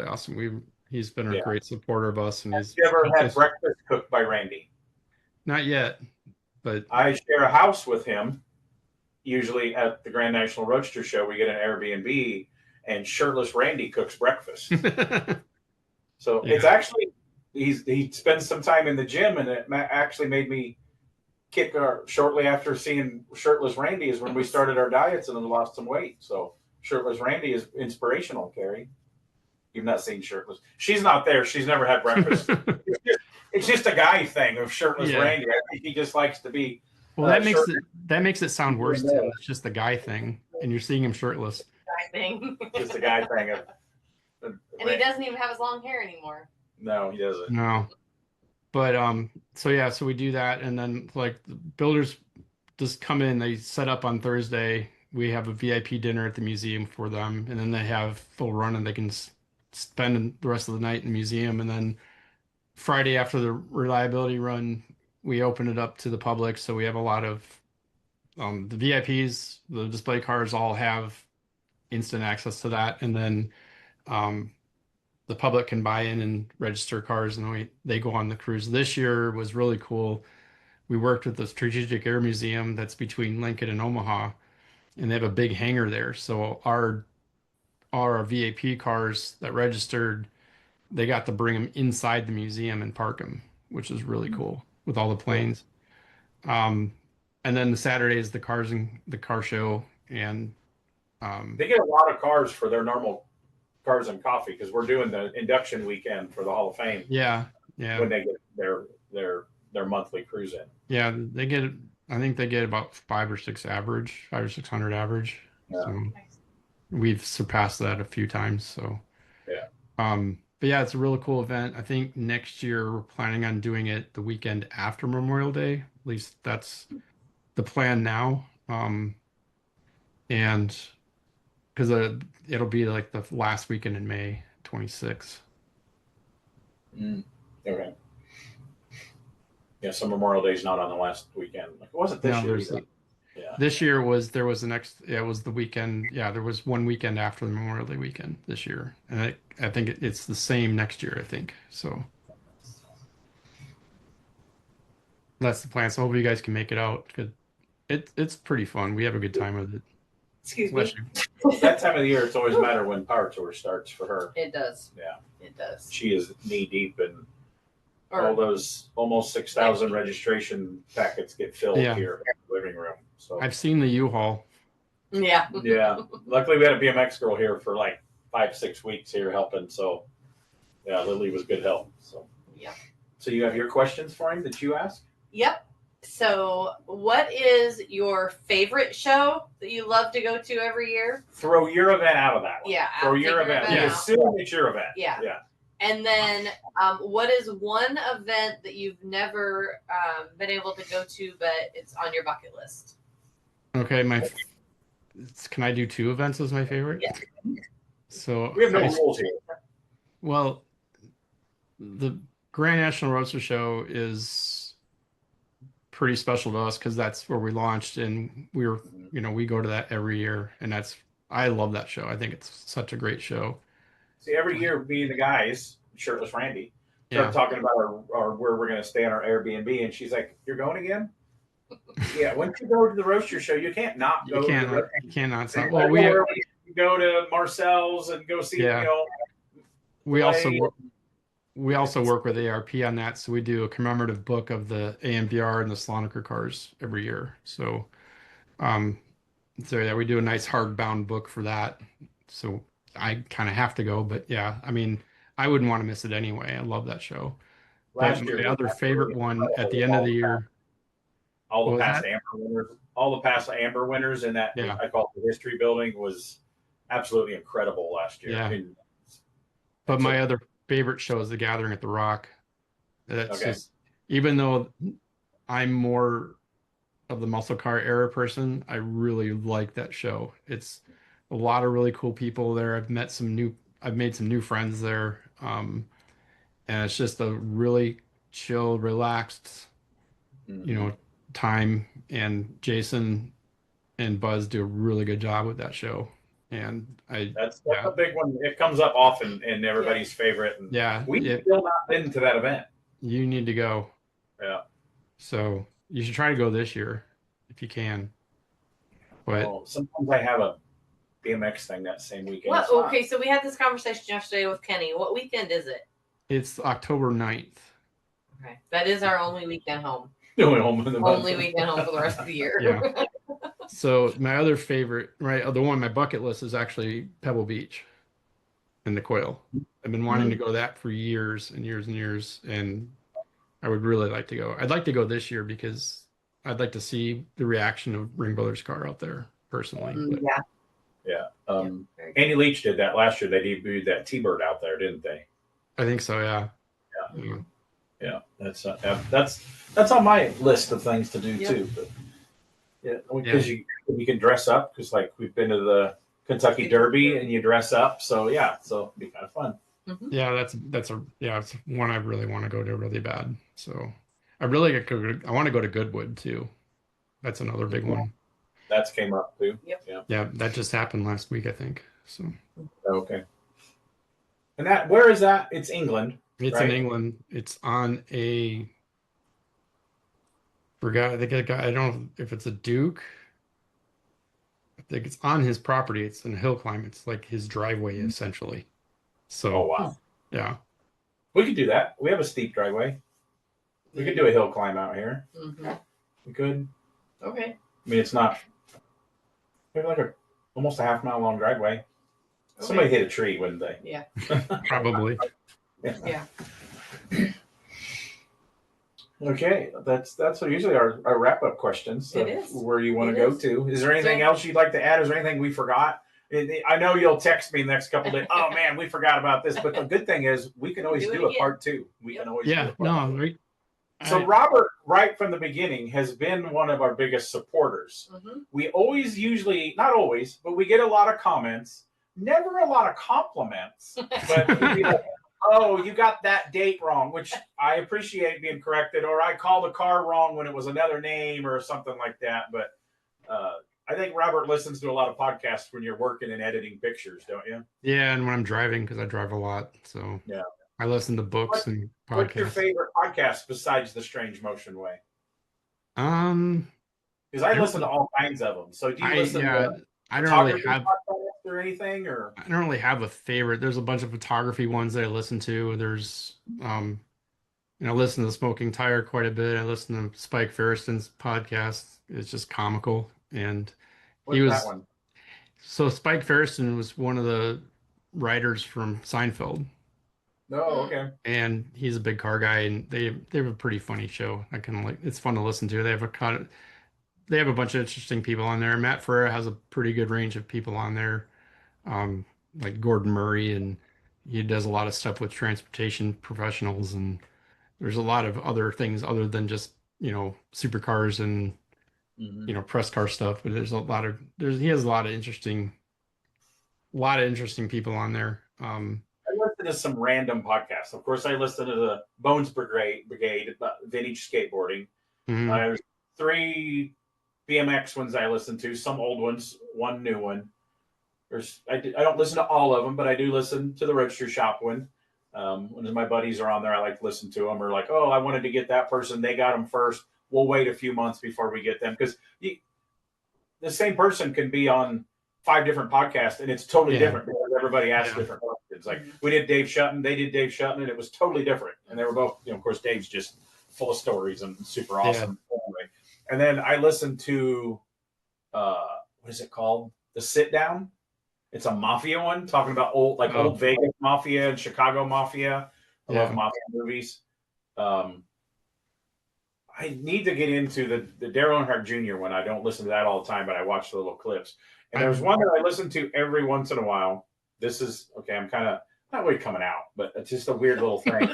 awesome. He's been a great supporter of us, and Have you ever had breakfast cooked by Randy? Not yet, but I share a house with him. Usually at the Grand National Roadster Show, we get an Airbnb, and shirtless Randy cooks breakfast. So it's actually he spends some time in the gym, and it actually made me kick shortly after seeing shirtless Randy is when we started our diets and then lost some weight. So shirtless Randy is inspirational, Carrie. You've not seen shirtless. She's not there. She's never had breakfast. It's just a guy thing of shirtless Randy. I think he just likes to be. Well, that makes it sound worse, Tim. It's just the guy thing, and you're seeing him shirtless. Guy thing. Just a guy thing. And he doesn't even have his long hair anymore. No, he doesn't. No. But so we do that, and then like the builders just come in. They set up on Thursday. We have a VIP dinner at the museum for them, and then they have full run, and they can spend the rest of the night in the museum. And then Friday after the reliability run, we open it up to the public. So we have a lot of the VIPs, the display cars all have instant access to that, and then the public can buy in and register cars, and they go on the cruise. This year was really cool. We worked with the Strategic Air Museum that's between Lincoln and Omaha, and they have a big hangar there. So our VAP cars that registered, they got to bring them inside the museum and park them, which is really cool with all the planes. And then the Saturday is the car show, and they get a lot of cars for their normal Cars and Coffee, because we're doing the induction weekend for the Hall of Fame. Yeah. When they get their monthly cruise in. Yeah, I think they get about 500 or 600 average. Yeah. So we've surpassed that a few times. So yeah. But yeah, it's a really cool event. I think next year we're planning on doing it the weekend after Memorial Day. At least that's the plan now. And because it'll be like the last weekend in May, 26. Okay. Yeah, so Memorial Day's not on the last weekend. Like, it wasn't this year. Yeah. This year it was the weekend. Yeah, there was one weekend after the Memorial Day weekend this year. And I think it's the same next year, I think. So that's the plan. So hopefully you guys can make it out. It's pretty fun. We have a good time with it. Excuse me. That time of the year, it's always matter when Power Tour starts for her. It does. Yeah. It does. She is knee deep in all those almost 6,000 registration packets get filled here in the living room. So I've seen the U-Haul. Yeah. Yeah. Luckily, we had a BMX girl here for like 5-6 weeks here helping. So yeah, Lily was good help. So yeah. So you have your questions for him that you ask? Yep. So what is your favorite show that you love to go to every year? Throw your event out of that one. Yeah. Throw your event. Assume it's your event. Yeah. Yeah. And then what is one event that you've never been able to go to, but it's on your bucket list? Okay. Can I do 2 events as my favorite? Yeah. So we have no rules here. Well, the Grand National Roadster Show is pretty special to us because that's where we launched, and we go to that every year, and that's I love that show. I think it's such a great show. See, every year, me and the guys, shirtless Randy, start Yeah. talking about our where we're going to stay on our Airbnb, and she's like, "You're going again?" Yeah. Once you go to the roaster show, you can't not go to the roaster. You cannot stop. Well, Well, we go to Marcel's and go see, yeah, we also play. we also work with ARP on that, so we do a commemorative book of the AMVR and the Slonaker cars every year. Um, so yeah, we do a nice hardbound book for that. So I kind of have to go, but yeah, I mean, I wouldn't want to miss it anyway. I love that show. But Last year, my was other favorite absolutely one at the incredible. end of the year, all what the was past that? Amber winners, all the past Amber winners in that Yeah, I call it the history building was absolutely incredible last year. yeah. And But that's my it. other favorite show is The Gathering at the Rock. That's Okay. just, even though I'm more of the muscle car era person, I really like that show. It's a lot of really cool people there. I've made some new friends there. And it's just a really chill, relaxed, you Mhm. know, time. And Jason and Buzz do a really good job with that show. And That's yeah, a big one. It comes up often in everybody's favorite, and yeah, we've still not been to that event. you need to go. Yeah. So you should try to go this year if you can. But Well, sometimes I have a BMX thing that same weekend. What? It's not Okay, so we had this conversation yesterday with Kenny. What weekend is it? it's October 9th. Okay, that is our only weekend home. going home in the month. Only weekend home for the rest of the year. Yeah. So my other favorite, right, the one on my bucket list is actually Pebble Beach in the Quail. I've been wanting to go that for years and years and years, and I would really like to go. I'd like to go this year because I'd like to see the reaction of Ring Brothers car out there personally. But Yeah. Yeah. Very good. Andy Leach did that last year. They debuted that T-Bird out there, didn't they? I think so, yeah. Yeah. Yeah. That's on my list of things to do Yep. too. But yeah, because you can dress up because like we've been to the Kentucky Derby and you dress up. So yeah, so it'd be kind of fun. Yeah, it's one I really want to go to really bad. So I really I want to go to Goodwood too. That's another big one. That's came up too. Yep. Yeah. Yeah, that just happened last week, I think. So Okay. And that where is that? It's England. it's right? in England. It's on a forgot. I think I don't know if it's a Duke. I think it's on his property. It's in a hill climb. It's like his driveway essentially. So Oh wow. yeah, We could do that. We have a steep driveway. We could do a hill climb out here. Mm-hmm. We could. Okay. I mean, it's not. We have like almost a half-mile long driveway. Somebody hit a tree, wouldn't they? Yeah. probably. Yeah. Okay, that's usually our wrap-up questions. It is. Where you want It to go is. to. Is there anything else you'd like to add? Is there anything we forgot? I know you'll text me the next couple of days. Oh man, we forgot about this. But the good thing is we can always Do it do a again. part two. We can always do Yeah, a part no, two. right. So Robert, right from the beginning, has been one of our biggest supporters. Mm-hmm. We always usually, not always, but we get a lot of comments. Never a lot of compliments. But we'd be like, oh, you got that date wrong, which I appreciate being corrected, or I called a car wrong when it was another name or something like that. But I think Robert listens to a lot of podcasts when you're working and editing pictures, don't you? Yeah, and when I'm driving, because I drive a lot, so Yeah. I listen to books and What's your podcasts. favorite podcast besides The Strange Motion Way? Um, Because I listen to all kinds of them. So do you listen to I don't really photography have podcasts or anything, or I don't really have a favorite. There's a bunch of photography ones that I listen to. There's I listen to Smoking Tire quite a bit. I listen to Spike Ferriston's podcast. It's just comical, and what's that one? so Spike Ferriston was one of the writers from Seinfeld, No, okay. and he's a big car guy, and they have a pretty funny show. I kind of like it's fun to listen to. They have a bunch of interesting people on there. Matt Ferrer has a pretty good range of people on there, like Gordon Murray, and he does a lot of stuff with transportation professionals, and there's a lot of other things other than just supercars and press car stuff. But he has a lot of interesting people on there. I listen to some random podcasts. Of course, I listen to the Bones Brigade about vintage skateboarding. Mhm. There's 3 BMX ones I listen to, some old ones, one new one. I don't listen to all of them, but I do listen to the Roadster Shop one. When my buddies are on there, I like to listen to them. Or like, oh, I wanted to get that person. They got them first. We'll wait a few months before we get them, because the same person can be on 5 different podcasts and it's totally different because everybody asks different questions. Like we did Dave Shutton, they did Dave Shutton, and it was totally different. And they were both, of course, Dave's just full of stories and super awesome. Anyway. And then I listened to what is it called? The Sit Down. It's a mafia one talking about old Vegas mafia and Chicago mafia. I love mafia movies. I need to get into the Daryl Earnhardt Jr. one. I don't listen to that all the time, but I watch the little clips. And there's one that I listen to every once in a while. This is okay. I'm kind of not really coming out, but it's just a weird little thing.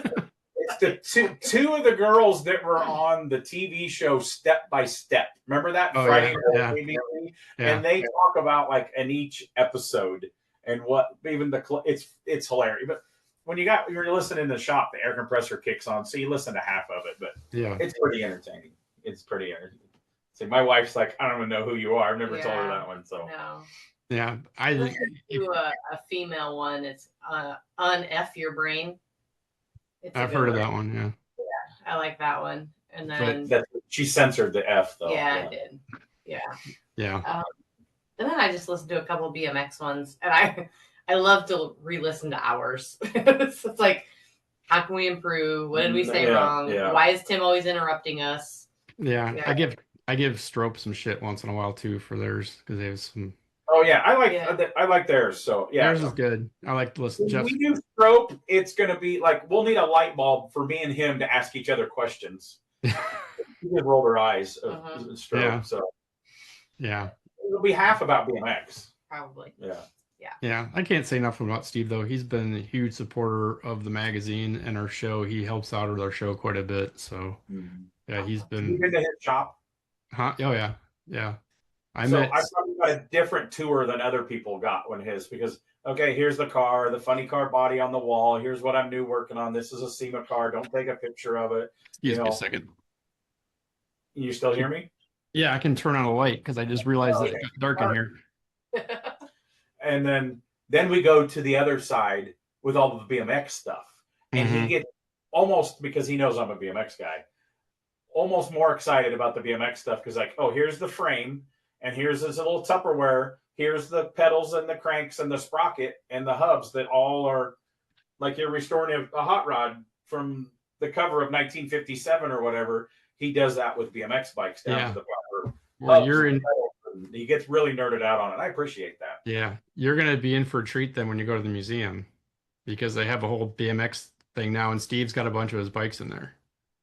It's the two of the girls that were on the TV show Step by Step. Remember that Friday night TV? And they talk about like in each episode and what even it's hilarious. But when you're listening to the shop, the air compressor kicks on, so you listen to half of it. But it's pretty entertaining. It's pretty entertaining. See, my wife's like, I don't even know who you are. I've never told her that one. So yeah, I listen to a female one. It's Un-F Your Brain. I've heard of that one. Yeah, I like that one. And then she censored the F though. Yeah, I did. Yeah. And then I just listened to a couple of BMX ones, and I love to re-listen to ours. So it's like, how can we improve? What did we say wrong? Yeah. Why is Tim always interrupting us? Yeah. I give Strope some shit once in a while too for theirs, because they have some. Oh yeah, I like theirs. So theirs is good. I like to listen. When we do Strope, it's gonna be like we'll need a light bulb for me and him to ask each other questions. She just rolled her eyes of Strope. Yeah. So yeah, it'll be half about BMX. Probably. Yeah. I can't say enough about Steve though. He's been a huge supporter of the magazine and our show. He helps out with our show quite a bit. So he's been. You been to his shop? Huh? Oh yeah. I probably got a different tour than other people got because here's the car, the funny car body on the wall. Here's what I'm new working on. This is a SEMA car. Don't take a picture of it. Excuse me a second. You still hear me? Yeah, I can turn on a light because I just realized that it got dark in here. And then we go to the other side with all of the BMX stuff. And he gets almost, because he knows I'm a BMX guy, almost more excited about the BMX stuff because like, oh, here's the frame and here's this little Tupperware. Here's the pedals and the cranks and the sprocket and the hubs that all are like you're restoring a hot rod from the cover of 1957 or whatever. He does that with BMX bikes down to the proper hubs. He gets really nerded out on it. I appreciate that. Yeah. You're going to be in for a treat then when you go to the museum because they have a whole BMX thing now and Steve's got a bunch of his bikes in there.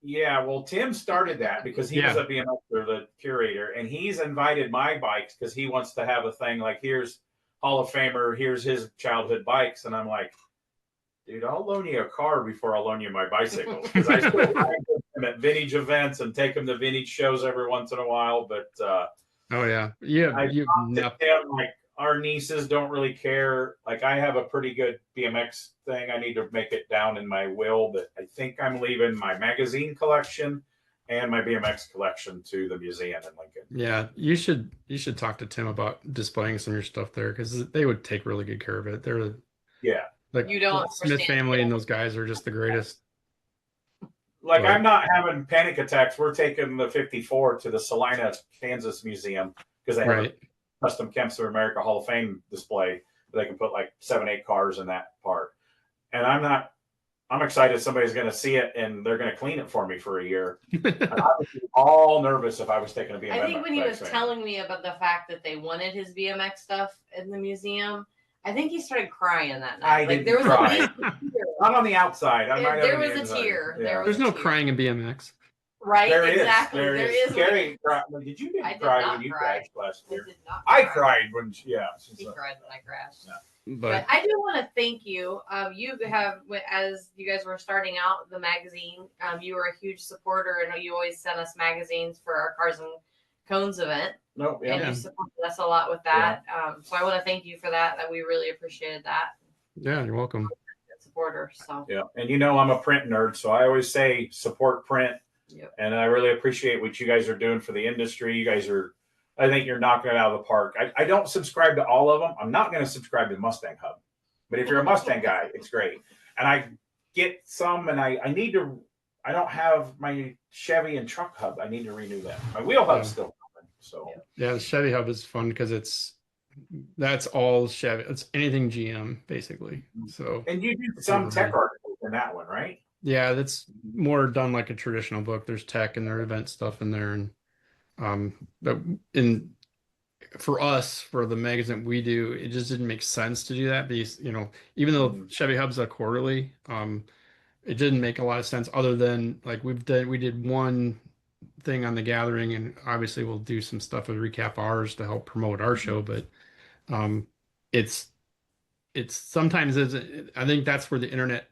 Yeah, well, Tim started that because he was a BMXer, the curator, and he's invited my bikes because he wants to have a thing like, here's Hall of Famer, here's his childhood bikes. And I'm like, dude, I'll loan you a car before I'll loan you my bicycle. Because I still ride him at vintage events and take him to vintage shows every once in a while. But like our nieces don't really care. Like I have a pretty good BMX thing. I need to make it down in my will, but I think I'm leaving my magazine collection and my BMX collection to the museum in Lincoln. Yeah, you should talk to Tim about displaying some of your stuff there because they would take really good care of it. They're like you don't the Smith family and those guys are just the greatest. Like I'm not having panic attacks. We're taking the 54 to the Salina, Kansas Museum because they have a custom Camps of America Hall of Fame display that they can put like 7-8 cars in that part. And I'm excited somebody's going to see it and they're going to clean it for me for a year. I would be all nervous if I was taking a BMX. I think when he was telling me about the fact that they wanted his BMX stuff in the museum, I think he started crying that night. There was a tear. Not on the outside. There was a tear. Yeah. There's no crying in BMX. Right? There exactly. There is. Gary, did you cry when you crashed last year? I cried when he cried when I crashed. Yeah. But I do want to thank you. You have, as you guys were starting out the magazine, you were a huge supporter, and you always sent us magazines for our Cars and Cones event. And you supported us a lot with that. So I want to thank you for that. That we really appreciated that. Yeah, you're welcome. Supporter. So and I'm a print nerd, so I always say support print. And I really appreciate what you guys are doing for the industry. You guys are I think you're knocking it out of the park. I don't subscribe to all of them. I'm not going to subscribe to Mustang Hub. But if you're a Mustang guy, it's great. And I get some, and I need to. I don't have my Chevy and truck hub. I need to renew that. My wheel hub's still coming. So yeah, the Chevy hub is fun because that's all Chevy. It's anything GM basically. So and you do some tech articles in that one, right? Yeah, that's more done like a traditional book. There's tech and there's event stuff in there, and but for us, for the magazine we do, it just didn't make sense to do that because, even though Chevy Hub's a quarterly, it didn't make a lot of sense other than like we did one thing on the gathering, and obviously we'll do some stuff with recap ours to help promote our show, but it's sometimes I think that's where the internet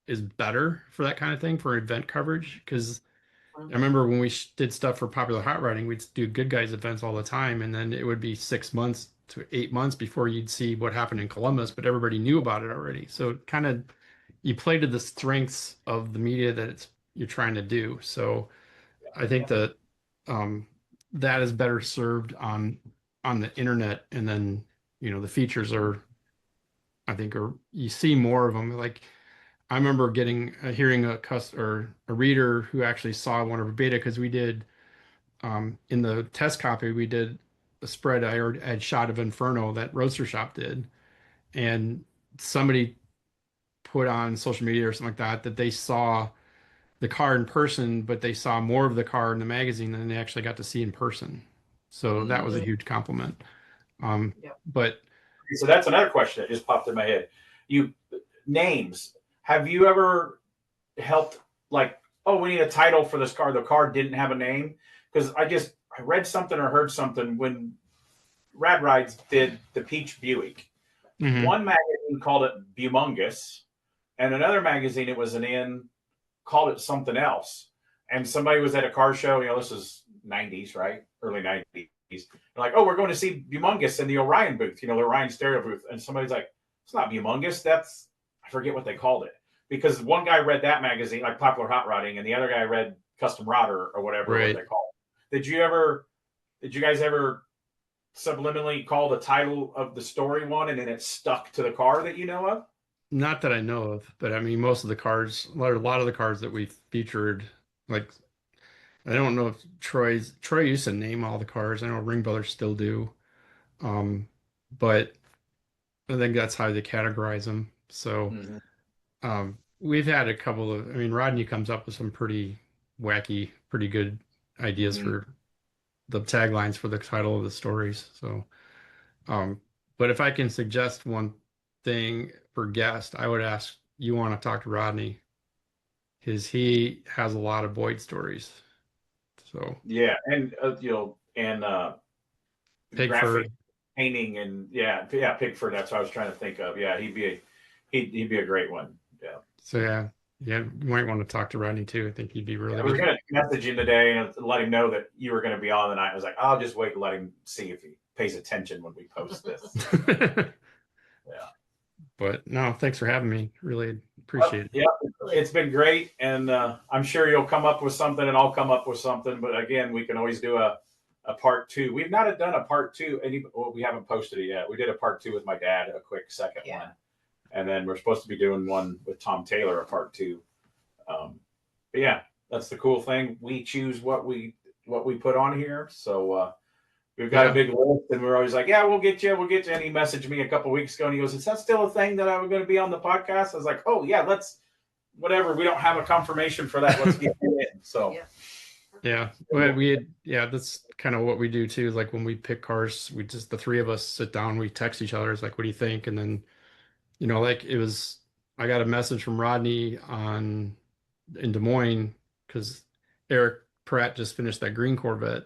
is better for that kind of thing, for event coverage, because I remember when we did stuff for Popular Hot Rodding, we'd do Good Guys events all the time, and then it would be 6 months to 8 months before you'd see what happened in Columbus, but everybody knew about it already. So it kind of, you play to the strengths of the media that you're trying to do. So I think that that is better served on the internet, and then the features are, I think, you see more of them. Like I remember hearing a reader who actually saw one of our beta, because we did in the test copy, we did a spread I had shot of Inferno that Roadster Shop did, and somebody put on social media or something like that they saw the car in person, but they saw more of the car in the magazine than they actually got to see in person. So that was a huge compliment. But so that's another question that just popped in my head. Names. Have you ever helped, like, oh, we need a title for this car. The car didn't have a name. Because I read something or heard something when Rad Rides did the Peach Buick. Mm-hmm. One magazine called it Bumongous, and another magazine it was called it something else. And somebody was at a car show, this is 90s, right? Early 90s. They're like, oh, we're going to see Bumongous in the Orion booth, the Orion stereo booth. And somebody's like, it's not Bumongous. I forget what they called it. Because one guy read that magazine, like Popular Hot Rodding, and the other guy read Custom Rodder or whatever right. What they call it. Did you guys ever subliminally call the title of the story one and then it stuck to the car that you know of? Not that I know of, but I mean, most of the cars, a lot of the cars that we featured, like, I don't know if Troy used to name all the cars. I know Ring Brothers still do. But I think that's how they categorize them. So, we've had a couple of, Rodney comes up with some pretty wacky, pretty good ideas for the taglines for the title of the stories. So, but if I can suggest one thing for guest, I would ask you want to talk to Rodney, because he has a lot of Boyd stories. So yeah, and Pigford painting, and Pigford. That's what I was trying to think of. Yeah, he'd be a great one. Yeah. So yeah, you might want to talk to Rodney too. I think he'd be really. I was going to message him today and let him know that you were going to be on the night. I was like, I'll just wait and let him see if he pays attention when we post this. Yeah. But no, thanks for having me. Really appreciate it. Yeah, it's been great, and I'm sure you'll come up with something, and I'll come up with something. But again, we can always do a part two. We've not done a part two. We haven't posted it yet. We did a part two with my dad, a quick second one, and then we're supposed to be doing one with Tom Taylor, a part two. But yeah, that's the cool thing. We choose what we put on here, so. We've got a big list, and we're always like, yeah, we'll get you. And he messaged me a couple of weeks ago, and he goes, is that still a thing that I was going to be on the podcast? I was like, oh, yeah, whatever. We don't have a confirmation for that. Let's get you in. So, yeah. Well, that's kind of what we do too. Is like when we pick cars, the three of us sit down, we text each other. It's like, what do you think? And then, like I got a message from Rodney in Des Moines, because Eric Pratt just finished that green Corvette.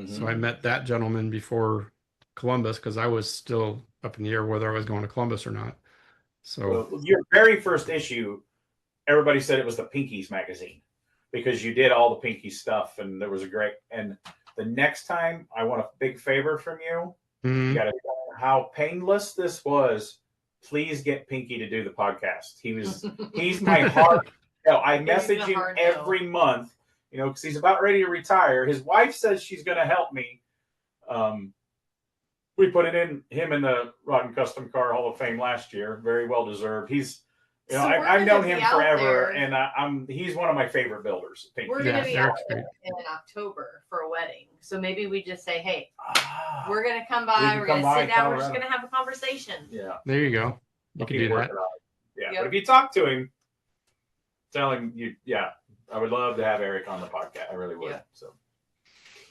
So I met that gentleman before Columbus, because I was still up in the air whether I was going to Columbus or not. So your very first issue, everybody said it was the Pinkies magazine, because you did all the Pinky stuff, and there was and the next time I want a big favor from you. You got to tell me how painless this was. Please get Pinky to do the podcast. He's my heart. I message him every month. Because he's about ready to retire. His wife says she's going to help me We put him in the Rod and Custom Car Hall of Fame last year. Very well deserved. He's, So I've known him forever, there. and he's one of my favorite builders. We're going to be out Eric's there great. in October for a wedding. So maybe we just say, hey, we're we're going to come by. We're going to sit down. We're just going to have a conversation. yeah. There you go. You can do that. Yeah, Yep. but if you talk to him, tell him I would love to have Eric on the podcast. I really would. Yeah. So.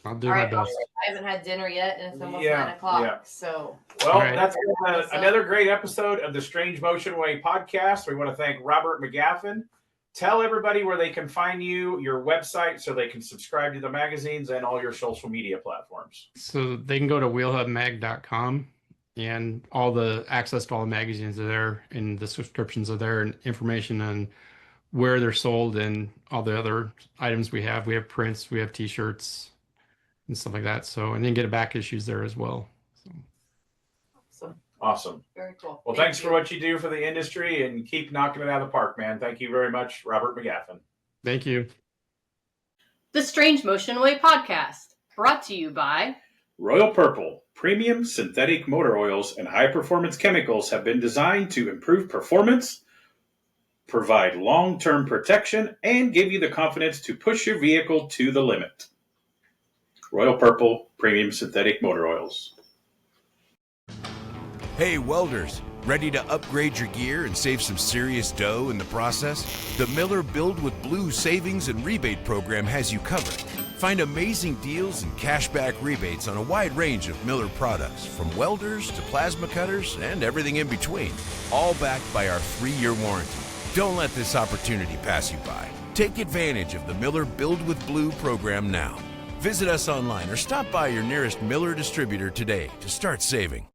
I'll do All my right, best. I haven't had dinner yet, and it's almost Yeah, 9 o'clock. yeah. So, Well, Right. that's another great episode of the Strange Motion Way podcast. We want to thank Robert McGaffin. Tell everybody where they can find you, your website, so they can subscribe to the magazines and all your social media platforms. So they can go to wheelhubmag.com, and all the access to all the magazines are there, and the subscriptions are there, and information on where they're sold and all the other items we have. We have prints, we have t-shirts and stuff like that. So, and then get back issues there as well. So. Awesome. very cool. Well, thanks for what you do for the industry, and keep knocking it out of the park, man. Thank you very much, Robert McGaffin. Thank you. The Strange Motion Way podcast, brought to you by Royal Purple, premium synthetic motor oils and high-performance chemicals have been designed to improve performance, provide long-term protection, and give you the confidence to push your vehicle to the limit. Royal Purple, premium synthetic motor oils. Hey welders, ready to upgrade your gear and save some serious dough in the process? The Miller Build with Blue savings and rebate program has you covered. Find amazing deals and cashback rebates on a wide range of Miller products, from welders to plasma cutters and everything in between, all backed by our 3-year warranty. Don't let this opportunity pass you by. Take advantage of the Miller Build with Blue program now. Visit us online or stop by your nearest Miller distributor today to start saving.